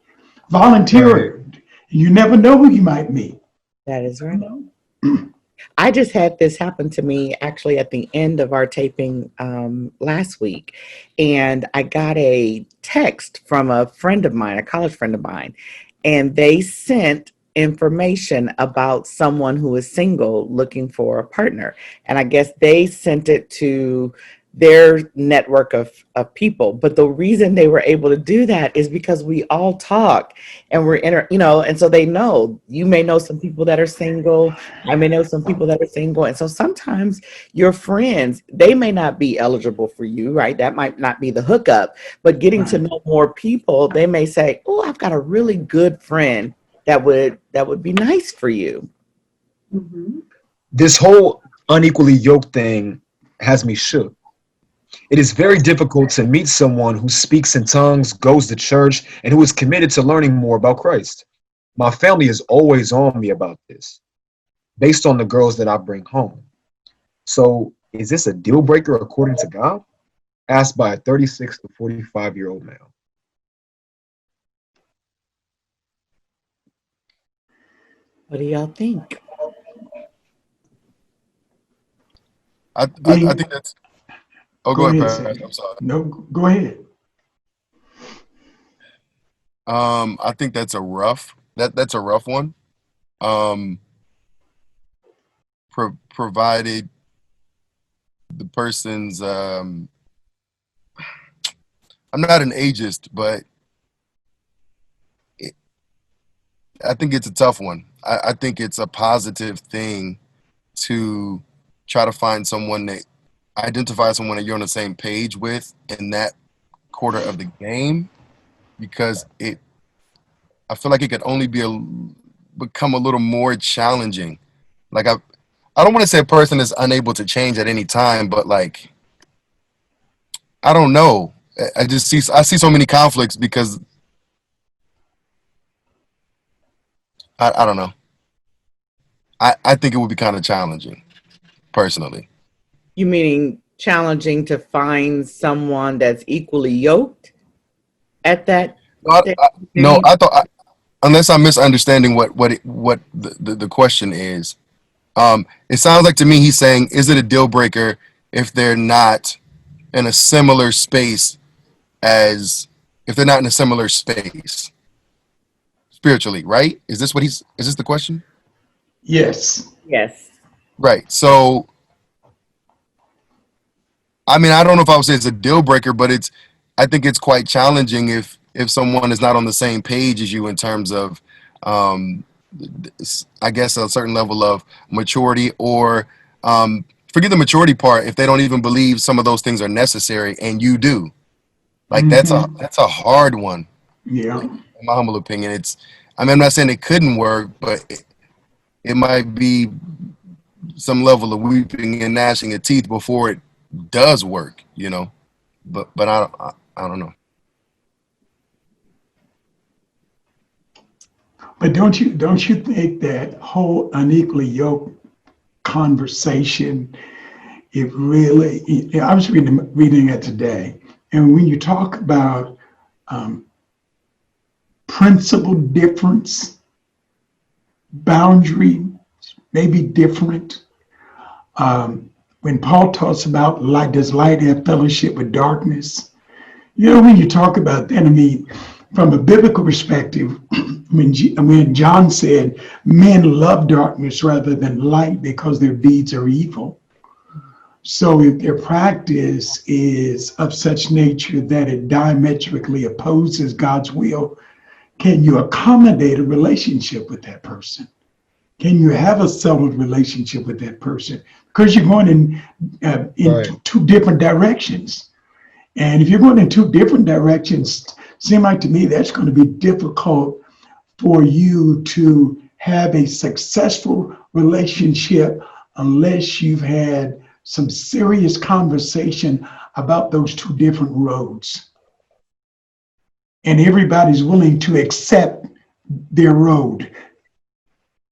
Volunteer. Right. You never know who you might meet. That is right. I just had this happen to me actually at the end of our taping last week. And I got a text from a friend of mine, a college friend of mine, and they sent information about someone who is single looking for a partner. And I guess they sent it to their network of people. But the reason they were able to do that is because we all talk and we're and so they know. You may know some people that are single. I may know some people that are single. And so sometimes your friends, they may not be eligible for you, right? That might not be the hookup, but getting to know more people, they may say, oh, I've got a really good friend that would be nice for you. Mm-hmm. This whole unequally yoked thing has me shook. It is very difficult to meet someone who speaks in tongues, goes to church, and who is committed to learning more about Christ. My family is always on me about this, based on the girls that I bring home. So is this a deal breaker according to God? Asked by a 36 to 45-year-old male. What do y'all think? I think that's. Oh, go ahead, Pastor. I'm sorry. No, go ahead. I think that's a rough one. Provided the person's I'm not an ageist, but I think it's a tough one. I think it's a positive thing to try to find someone that identify someone that you're on the same page with in that quarter of the game, because I feel like it could only become a little more challenging. Like I don't want to say a person is unable to change at any time, but like, I don't know. I see so many conflicts because I don't know. I think it would be kind of challenging, personally. You meaning challenging to find someone that's equally yoked at that? No, I thought, unless I'm misunderstanding what the question is. It sounds like to me he's saying, is it a deal breaker if they're not in a similar space spiritually, right? Is this the question? Yes. Yes. Right. So, I mean, I don't know if I would say it's a deal breaker, but I think it's quite challenging if someone is not on the same page as you in terms of, I guess, a certain level of maturity, or forget the maturity part, if they don't even believe some of those things are necessary and you do. Like, that's a hard one. Yeah. In my humble opinion, I'm not saying it couldn't work, but it might be some level of weeping and gnashing of teeth before it does work, but I don't know. But don't you think that whole unequally yoked conversation, it really, I was reading it today, and when you talk about principle difference, boundary maybe different. When Paul talks about light, does light have fellowship with darkness? When you talk about that, I mean, from a biblical perspective, when John said men love darkness rather than light because their deeds are evil. So if their practice is of such nature that it diametrically opposes God's will, can you accommodate a relationship with that person? Can you have a settled relationship with that person? Because you're going in Right. two different directions. And if you're going in two different directions, seem like to me that's going to be difficult for you to have a successful relationship unless you've had some serious conversation about those two different roads. And everybody's willing to accept their road.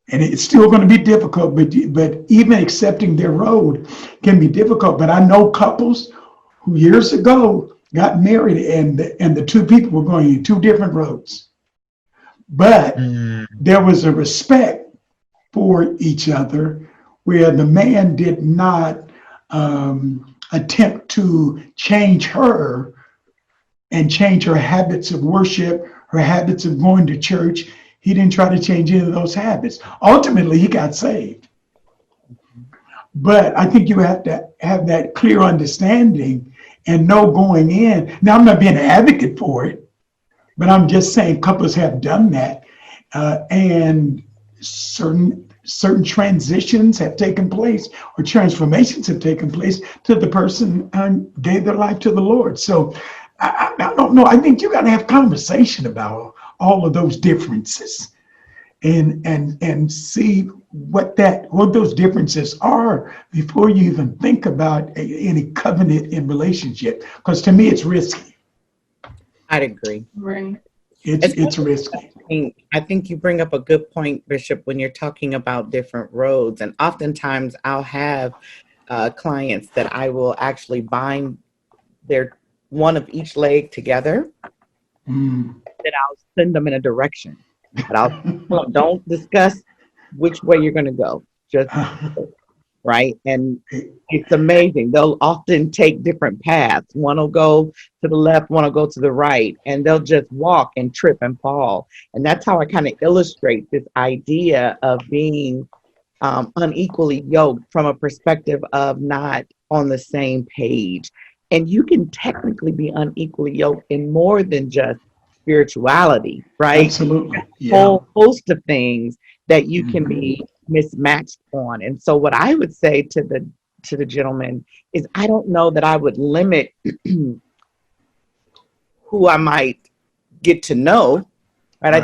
And it's still going to be difficult, but even accepting their road can be difficult. But I know couples who years ago got married and the two people were going in two different roads. But there was a respect for each other where the man did not attempt to change her and change her habits of worship, her habits of going to church. He didn't try to change any of those habits. Ultimately, he got saved. But I think you have to have that clear understanding and know going in. Now, I'm not being an advocate for it, but I'm just saying couples have done that. And certain transitions have taken place or transformations have taken place to the person gave their life to the Lord. So I don't know. I think you got to have conversation about all of those differences and see what those differences are before you even think about any covenant in relationship. Because to me, it's risky. I'd agree. Right. It's risky. I think you bring up a good point, Bishop, when you're talking about different roads. And oftentimes I'll have clients that I will actually bind one of each leg together. That I'll send them in a direction. But don't discuss which way you're going to go. Just right. And it's amazing. They'll often take different paths. One will go to the left, one will go to the right, and they'll just walk and trip and fall. And that's how I kind of illustrate this idea of being unequally yoked from a perspective of not on the same page. And you can technically be unequally yoked in more than just spirituality, right? Absolutely. Yeah. A whole host of things that you can be mismatched on. And so what I would say to the gentleman is I don't know that I would limit who I might get to know. Right?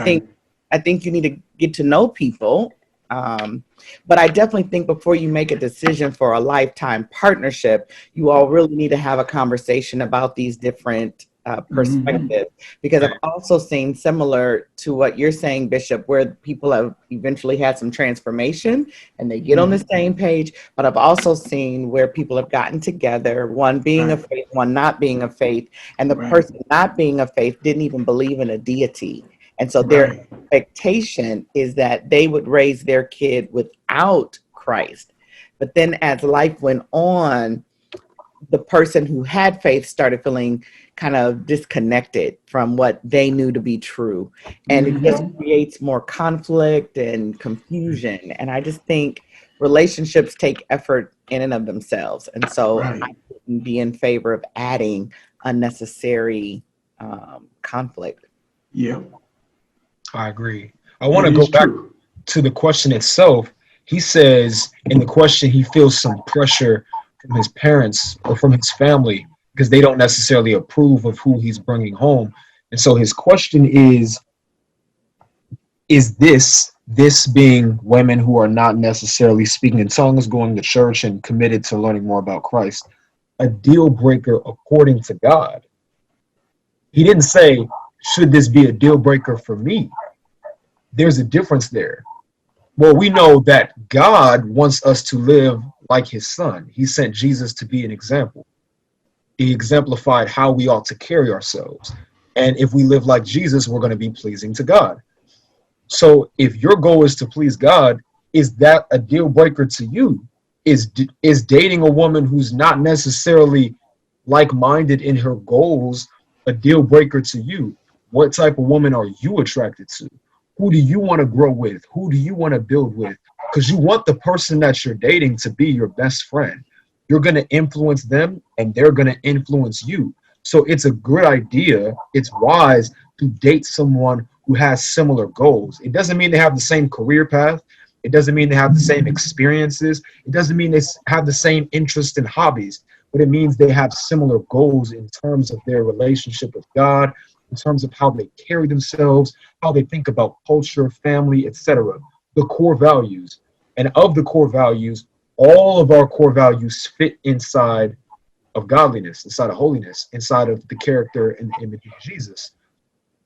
I think you need to get to know people. But I definitely think before you make a decision for a lifetime partnership, you all really need to have a conversation about these different perspectives. Because I've also seen similar to what you're saying, Bishop, where people have eventually had some transformation and they get on the same page. But I've also seen where people have gotten together, one being of faith, one not being of faith, and the person not being of faith didn't even believe in a deity. And so their expectation is that they would raise their kid without Christ. But then as life went on, the person who had faith started feeling kind of disconnected from what they knew to be true. And it just creates more conflict and confusion. And I just think relationships take effort in and of themselves. And so I wouldn't be in favor of adding unnecessary conflict. Yeah. I agree. I want to go back to the question itself. He says in the question he feels some pressure from his parents or from his family because they don't necessarily approve of who he's bringing home. And so his question is this being women who are not necessarily speaking in tongues, going to church, and committed to learning more about Christ, a deal breaker according to God? He didn't say, should this be a deal breaker for me? There's a difference there. Well, we know that God wants us to live like his son. He sent Jesus to be an example. He exemplified how we ought to carry ourselves. And if we live like Jesus, we're going to be pleasing to God. So if your goal is to please God, is that a deal breaker to you? Is dating a woman who's not necessarily like-minded in her goals a deal breaker to you? What type of woman are you attracted to? Who do you want to grow with? Who do you want to build with? Because you want the person that you're dating to be your best friend. You're going to influence them and they're going to influence you. So it's a good idea. It's wise to date someone who has similar goals. It doesn't mean they have the same career path. It doesn't mean they have the same experiences. It doesn't mean they have the same interests and hobbies, but it means they have similar goals in terms of their relationship with God, in terms of how they carry themselves, how they think about culture, family, etc. The core values. And of the core values, all of our core values fit inside of godliness, inside of holiness, inside of the character and the image of Jesus.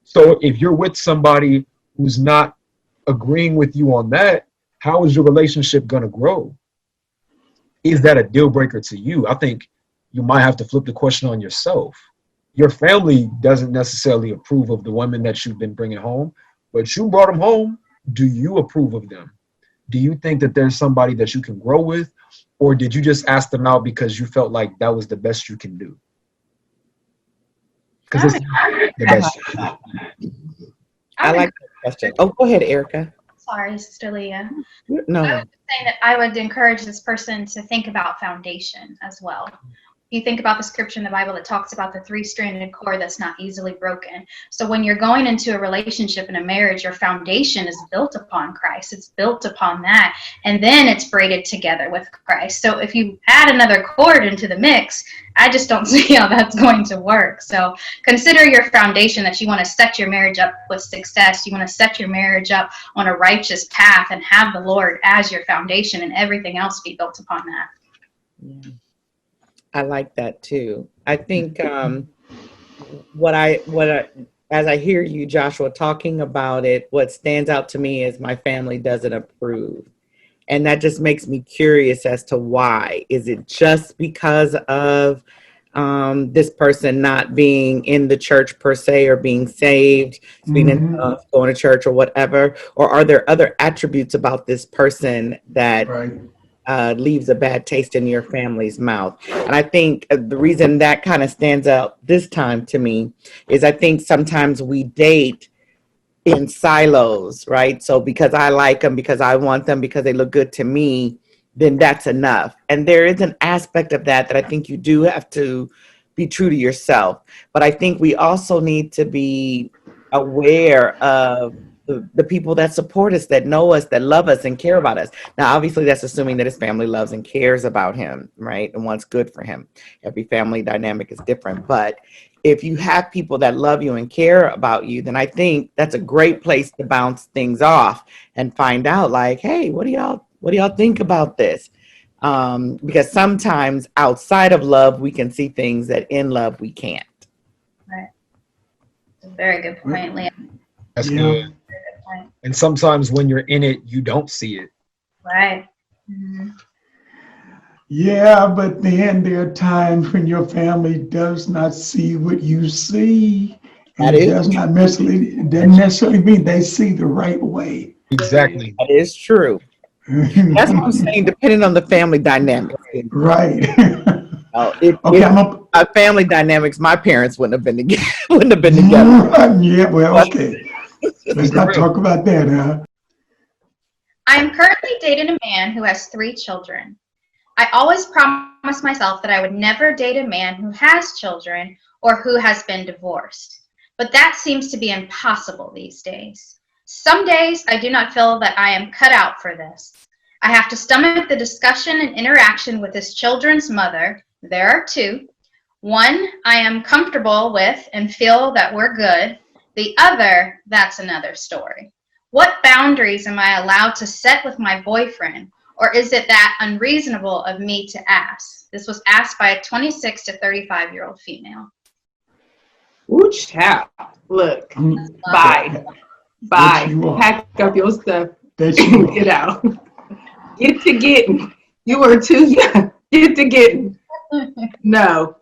So if you're with somebody who's not agreeing with you on that, how is your relationship going to grow? Is that a deal breaker to you? I think you might have to flip the question on yourself. Your family doesn't necessarily approve of the women that you've been bringing home, but you brought them home. Do you approve of them? Do you think that there's somebody that you can grow with? Or did you just ask them out because you felt like that was the best you can do? Because it's not the best. I like that question. Oh, go ahead, Erica. Sorry, Sister Leah. No. I was saying that I would encourage this person to think about foundation as well. You think about the scripture in the Bible that talks about the three-stranded cord that's not easily broken. So when you're going into a relationship and a marriage, your foundation is built upon Christ. It's built upon that. And then it's braided together with Christ. So if you add another cord into the mix, I just don't see how that's going to work. So consider your foundation, that you want to set your marriage up with success. You want to set your marriage up on a righteous path and have the Lord as your foundation, and everything else be built upon that. Yeah. I like that too. I think as I hear you, Joshua, talking about it, what stands out to me is my family doesn't approve. And that just makes me curious as to why. Is it just because of this person not being in the church per se, or being saved, being going to church or whatever? Or are there other attributes about this person that leaves a bad taste in your family's mouth? And I think the reason that kind of stands out this time to me is I think sometimes we date in silos, right? So because I like them, because I want them, because they look good to me, then that's enough. And there is an aspect of that I think you do have to be true to yourself. But I think we also need to be aware of the people that support us, that know us, that love us and care about us. Now, obviously, that's assuming that his family loves and cares about him, right? And wants good for him. Every family dynamic is different. But if you have people that love you and care about you, then I think that's a great place to bounce things off and find out, like, hey, what do y'all think about this? Because sometimes outside of love, we can see things that in love we can't. Right. That's a very good point, Leah. That's good. And sometimes when you're in it, you don't see it. Right. Mm-hmm. Yeah, but then there are times when your family does not see what you see. And it doesn't necessarily mean they see the right way. Exactly. That is true. That's what I'm saying, depending on the family dynamics. Right. My family dynamics, my parents wouldn't have been together. Yeah, well, okay. Let's not talk about that, huh? I am currently dating a man who has 3 children. I always promised myself that I would never date a man who has children or who has been divorced. But that seems to be impossible these days. Some days I do not feel that I am cut out for this. I have to stomach the discussion and interaction with his children's mother. There are 2. One I am comfortable with and feel that we're good. The other, that's another story. What boundaries am I allowed to set with my boyfriend? Or is it that unreasonable of me to ask? This was asked by a 26 to 35-year-old female. Ooh, child. Look, bye. Pack up your stuff. Get out. Get to getting. You were too young. Get to getting. No,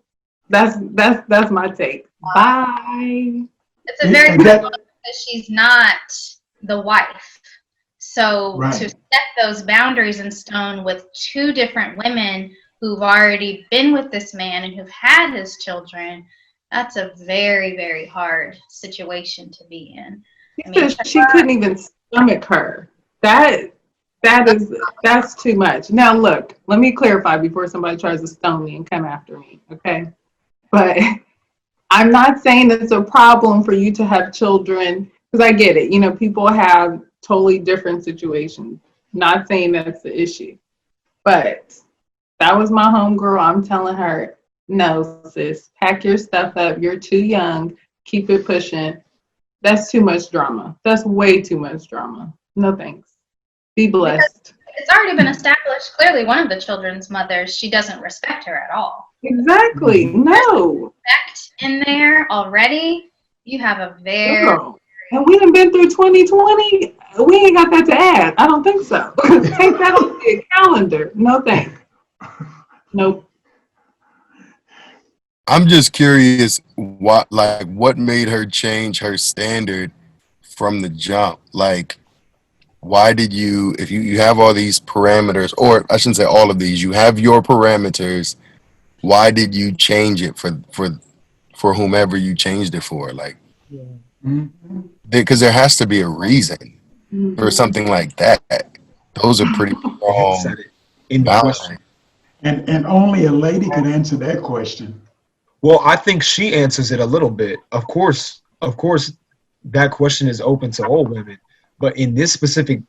that's my take. Bye. It's a very good one because she's not the wife. So to set those boundaries in stone with 2 different women who've already been with this man and who've had his children, that's a very, very hard situation to be in. She couldn't even stomach her. That's too much. Now look, let me clarify before somebody tries to stone me and come after me, okay? But I'm not saying it's a problem for you to have children, because I get it. You know, people have totally different situations. Not saying that's the issue, but that was my homegirl. I'm telling her, no, sis, pack your stuff up. You're too young. Keep it pushing. That's too much drama. That's way too much drama. No thanks. Be blessed. It's already been established. Clearly, one of the children's mothers, she doesn't respect her at all. Exactly. No. Respect in there already. You have a very Girl. And we done been through 2020. We ain't got that to add. I don't think so. Take that off the calendar. No thanks. Nope. I'm just curious what made her change her standard from the jump? Like, why did you, if you have all these parameters, or I shouldn't say all of these, you have your parameters, why did you change it for whomever you changed it for? Like, because there has to be a reason for something like that. Those are pretty strong Said it in the boundaries. question. And only a lady could answer that question. Well, I think she answers it a little bit. Of course, that question is open to all women. But in this specific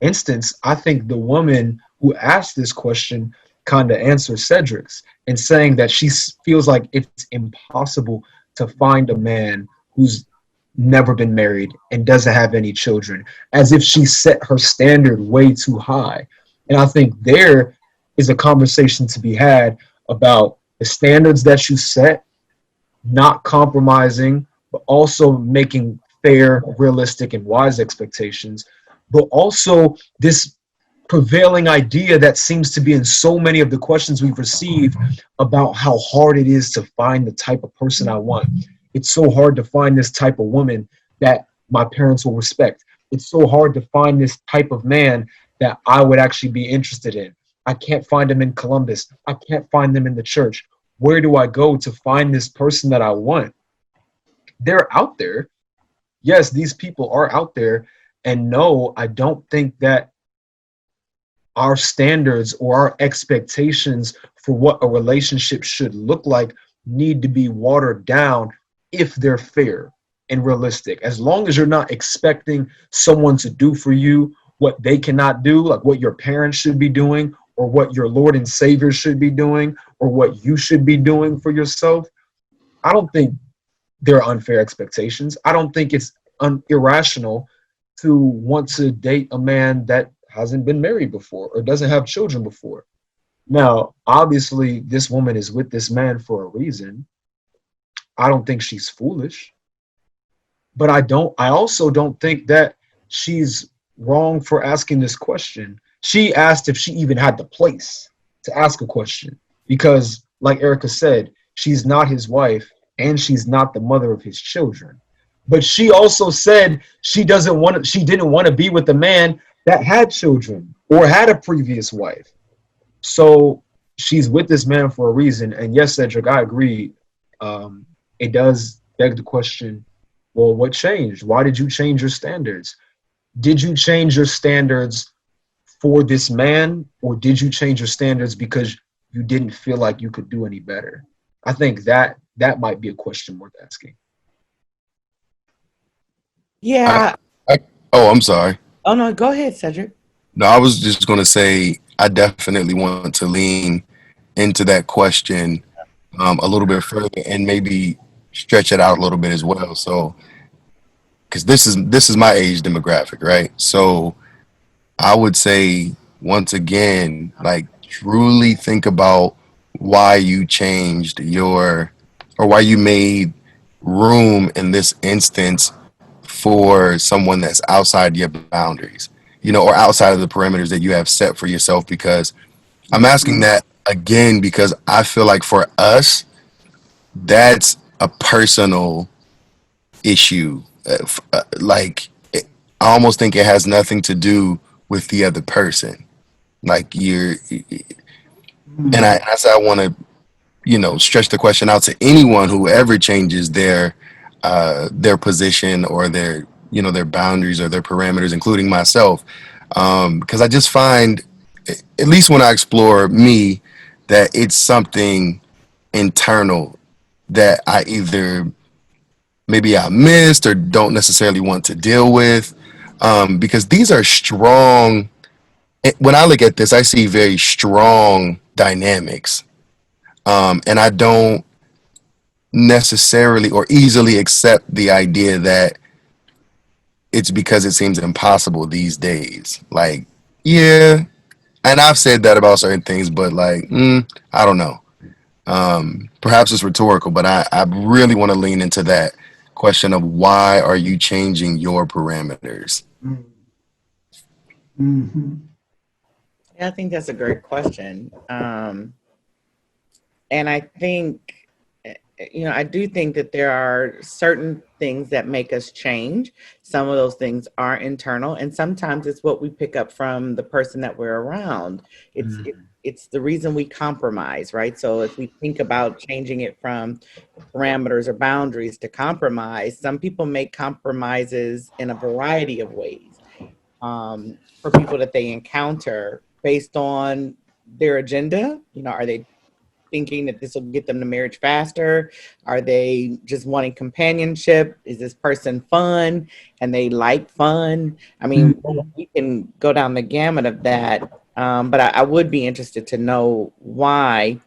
instance, I think the woman who asked this question kind of answers Cedric's in saying that she feels like it's impossible to find a man who's never been married and doesn't have any children, as if she set her standard way too high. And I think there is a conversation to be had about the standards that you set, not compromising, but also making fair, realistic, and wise expectations, but also this prevailing idea that seems to be in so many of the questions we've received about how hard it is to find the type of person I want. It's so hard to find this type of woman that my parents will respect. It's so hard to find this type of man that I would actually be interested in. I can't find them in Columbus. I can't find them in the church. Where do I go to find this person that I want? They're out there. Yes, these people are out there. And no, I don't think that our standards or our expectations for what a relationship should look like need to be watered down if they're fair and realistic. As long as you're not expecting someone to do for you what they cannot do, like what your parents should be doing, or what your Lord and Savior should be doing, or what you should be doing for yourself, I don't think there are unfair expectations. I don't think it's irrational to want to date a man that hasn't been married before or doesn't have children before. Now, obviously, this woman is with this man for a reason. I don't think she's foolish. But I also don't think that she's wrong for asking this question. She asked if she even had the place to ask a question because, like Erica said, she's not his wife and she's not the mother of his children. But she also said she didn't want to be with a man that had children or had a previous wife. So she's with this man for a reason. And yes, Cedric, I agree. It does beg the question, well, what changed? Why did you change your standards? Did you change your standards for this man, or did you change your standards because you didn't feel like you could do any better? I think that might be a question worth asking. Yeah. I'm sorry. Oh, no, go ahead, Cedric. No, I was just going to say I definitely want to lean into that question a little bit further and maybe stretch it out a little bit as well. So, because this is my age demographic, right? So I would say, once again, like, truly think about why you changed or why you made room in this instance for someone that's outside your boundaries, or outside of the parameters that you have set for yourself. Because I'm asking that again, because I feel like for us, that's a personal issue. I almost think it has nothing to do with the other person. Like I want to, stretch the question out to anyone who ever changes their position or their boundaries or their parameters, including myself. Because I just find, at least when I explore me, that it's something internal that I either maybe I missed or don't necessarily want to deal with. Because these are strong when I look at this, I see very strong dynamics, and I don't necessarily or easily accept the idea that it's because it seems impossible these days. Like, yeah, and I've said that about certain things, but like, I don't know. Perhaps it's rhetorical, but I really want to lean into that question of why are you changing your parameters? Mm-hmm. Yeah, I think that's a great question. And I think, I do think that there are certain things that make us change. Some of those things are internal, and sometimes it's what we pick up from the person that we're around. It's the reason we compromise, right? So if we think about changing it from parameters or boundaries to compromise, some people make compromises in a variety of ways for people that they encounter based on their agenda. Are they thinking that this will get them to marriage faster? Are they just wanting companionship? Is this person fun and they like fun? I mean, we can go down the gamut of that. But I would be interested to know why,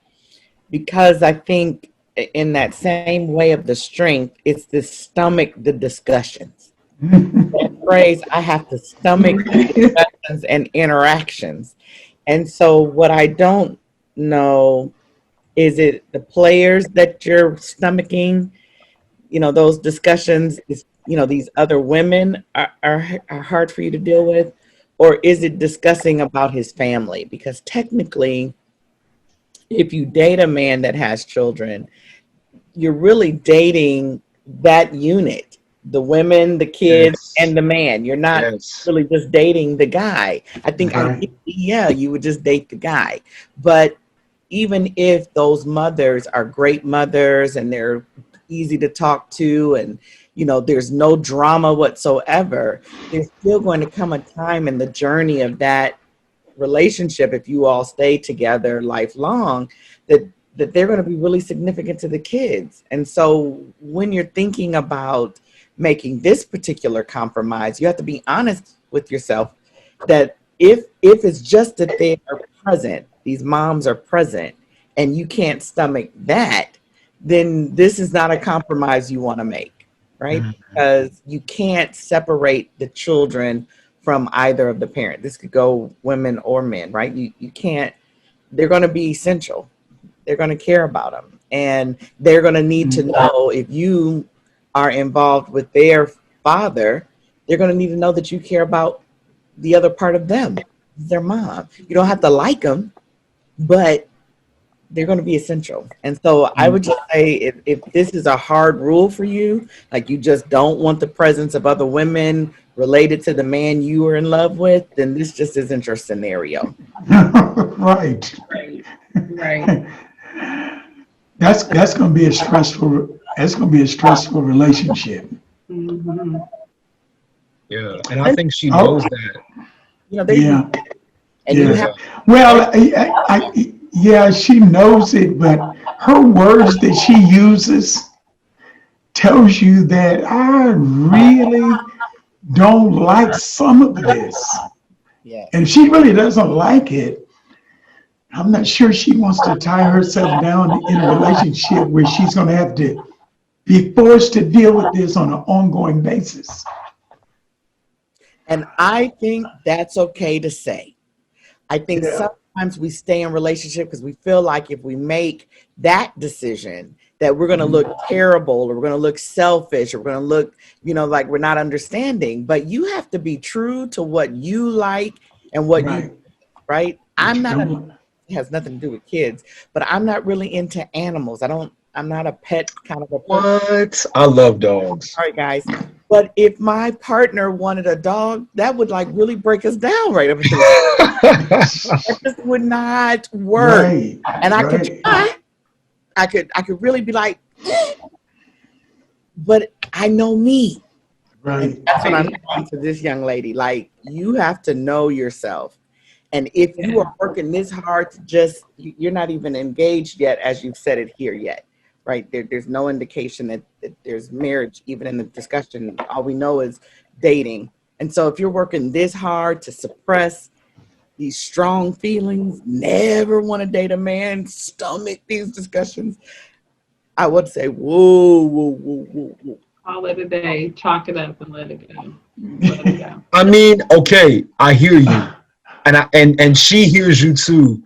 because I think in that same way of the strength, it's the stomach, the discussions. That phrase, I have to stomach discussions and interactions. And so what I don't know, is it the players that you're stomaching? Those discussions is, these other women are hard for you to deal with, or is it discussing about his family? Because technically, if you date a man that has children, you're really dating that unit, the women, the kids, Yes. and the man. You're not Yes. really just dating the guy. I think, Right. you would just date the guy. But even if those mothers are great mothers and they're easy to talk to and there's no drama whatsoever, there's still going to come a time in the journey of that relationship, if you all stay together lifelong, that they're going to be really significant to the kids. And so when you're thinking about making this particular compromise, you have to be honest with yourself that if it's just that they are present, these moms are present, and you can't stomach that, then this is not a compromise you want to make, right? Because you can't separate the children from either of the parent. This could go women or men, right? You can't. They're going to be essential. They're going to care about them, and they're going to need to know if you are involved with their father. They're going to need to know that you care about the other part of them, their mom. You don't have to like them, but they're going to be essential. And so I would just say if this is a hard rule for you, like you just don't want the presence of other women related to the man you are in love with, then this just isn't your scenario. Right. Right. That's going to be a stressful. That's going to be a stressful relationship. Mhm. Yeah. And I think she knows that. Yeah. And you Yeah. have Well, yeah, she knows it, but her words that she uses tells you that I really don't like some of this. yes. And if she really doesn't like it, I'm not sure she wants to tie herself down in a relationship where she's going to have to be forced to deal with this on an ongoing basis. And I think that's okay to say. I think sometimes we stay in relationship because we feel like if we make that decision that we're going to look terrible or we're going to look selfish or we're going to look, like we're not understanding. But you have to be true to what you like and what you, right? It has nothing to do with kids, but I'm not really into animals. I'm not a pet kind of a person. What? I love dogs. Sorry, guys. But if my partner wanted a dog, that would like really break us down right up until that just would not work. Right. And I could try. I could really be like, but I know me. Right. And that's what I'm saying to this young lady. Like, you have to know yourself. And if you are working this hard to just, you're not even engaged yet, as you've said it here yet, right? There's no indication that there's marriage, even in the discussion. All we know is dating. And so if you're working this hard to suppress, these strong feelings, never want to date a man, stomach these discussions, I would say, whoa, whoa, whoa, whoa, whoa. Call it a day, chalk it up, and let it go. Let it go. I mean, okay, I hear you, and she hears you too.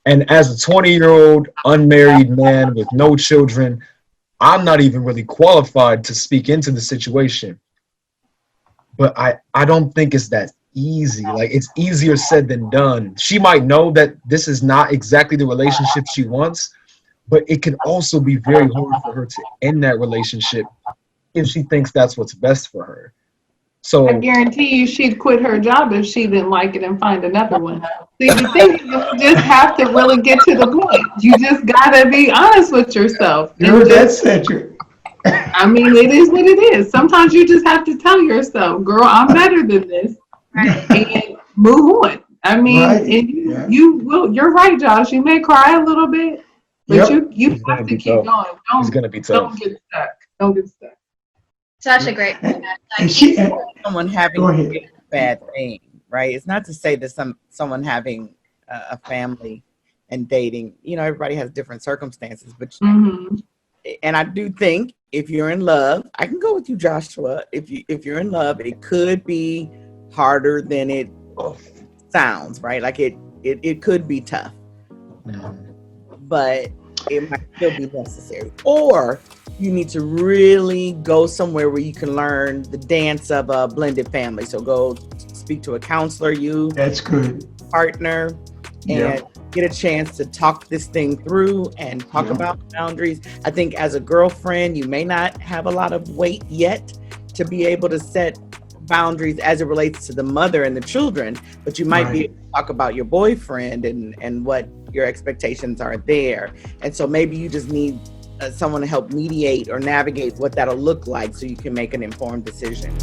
And as a 20-year-old unmarried man with no children, I'm not even really qualified to speak into the situation. But I don't think it's that easy. Like, it's easier said than done. She might know that this is not exactly the relationship she wants, but it can also be very hard for her to end that relationship if she thinks that's what's best for her. So I guarantee you she'd quit her job if she didn't like it and find another one. See, the thing is, you just have to really get to the point. You just gotta be honest with yourself. You're dead set. I mean, it is what it is. Sometimes you just have to tell yourself, girl, I'm better than this. And move on. I mean, Right. and you will, you're right, Josh. You may cry a little bit, but Yep. you It's gonna have to be keep tough. going. it's gonna be tough. Don't get stuck. Don't get stuck. Such a great point. And she, Someone having go ahead. a bad thing, right? It's not to say that someone having a family and dating, everybody has different circumstances, but Mm-hmm. and I do think if you're in love, I can go with you, Joshua. If you're in love, it could be harder than it sounds, right? Like it could be tough, but it might still be necessary. Or you need to really go somewhere where you can learn the dance of a blended family. So go speak to a counselor, That's good. partner, and Yeah. get a chance to talk this thing through and talk Yeah. about boundaries. I think as a girlfriend, you may not have a lot of weight yet to be able to set boundaries as it relates to the mother and the children, but you might be Right. able to talk about your boyfriend and what your expectations are there. And so maybe you just need someone to help mediate or navigate what that'll look like so you can make an informed decision.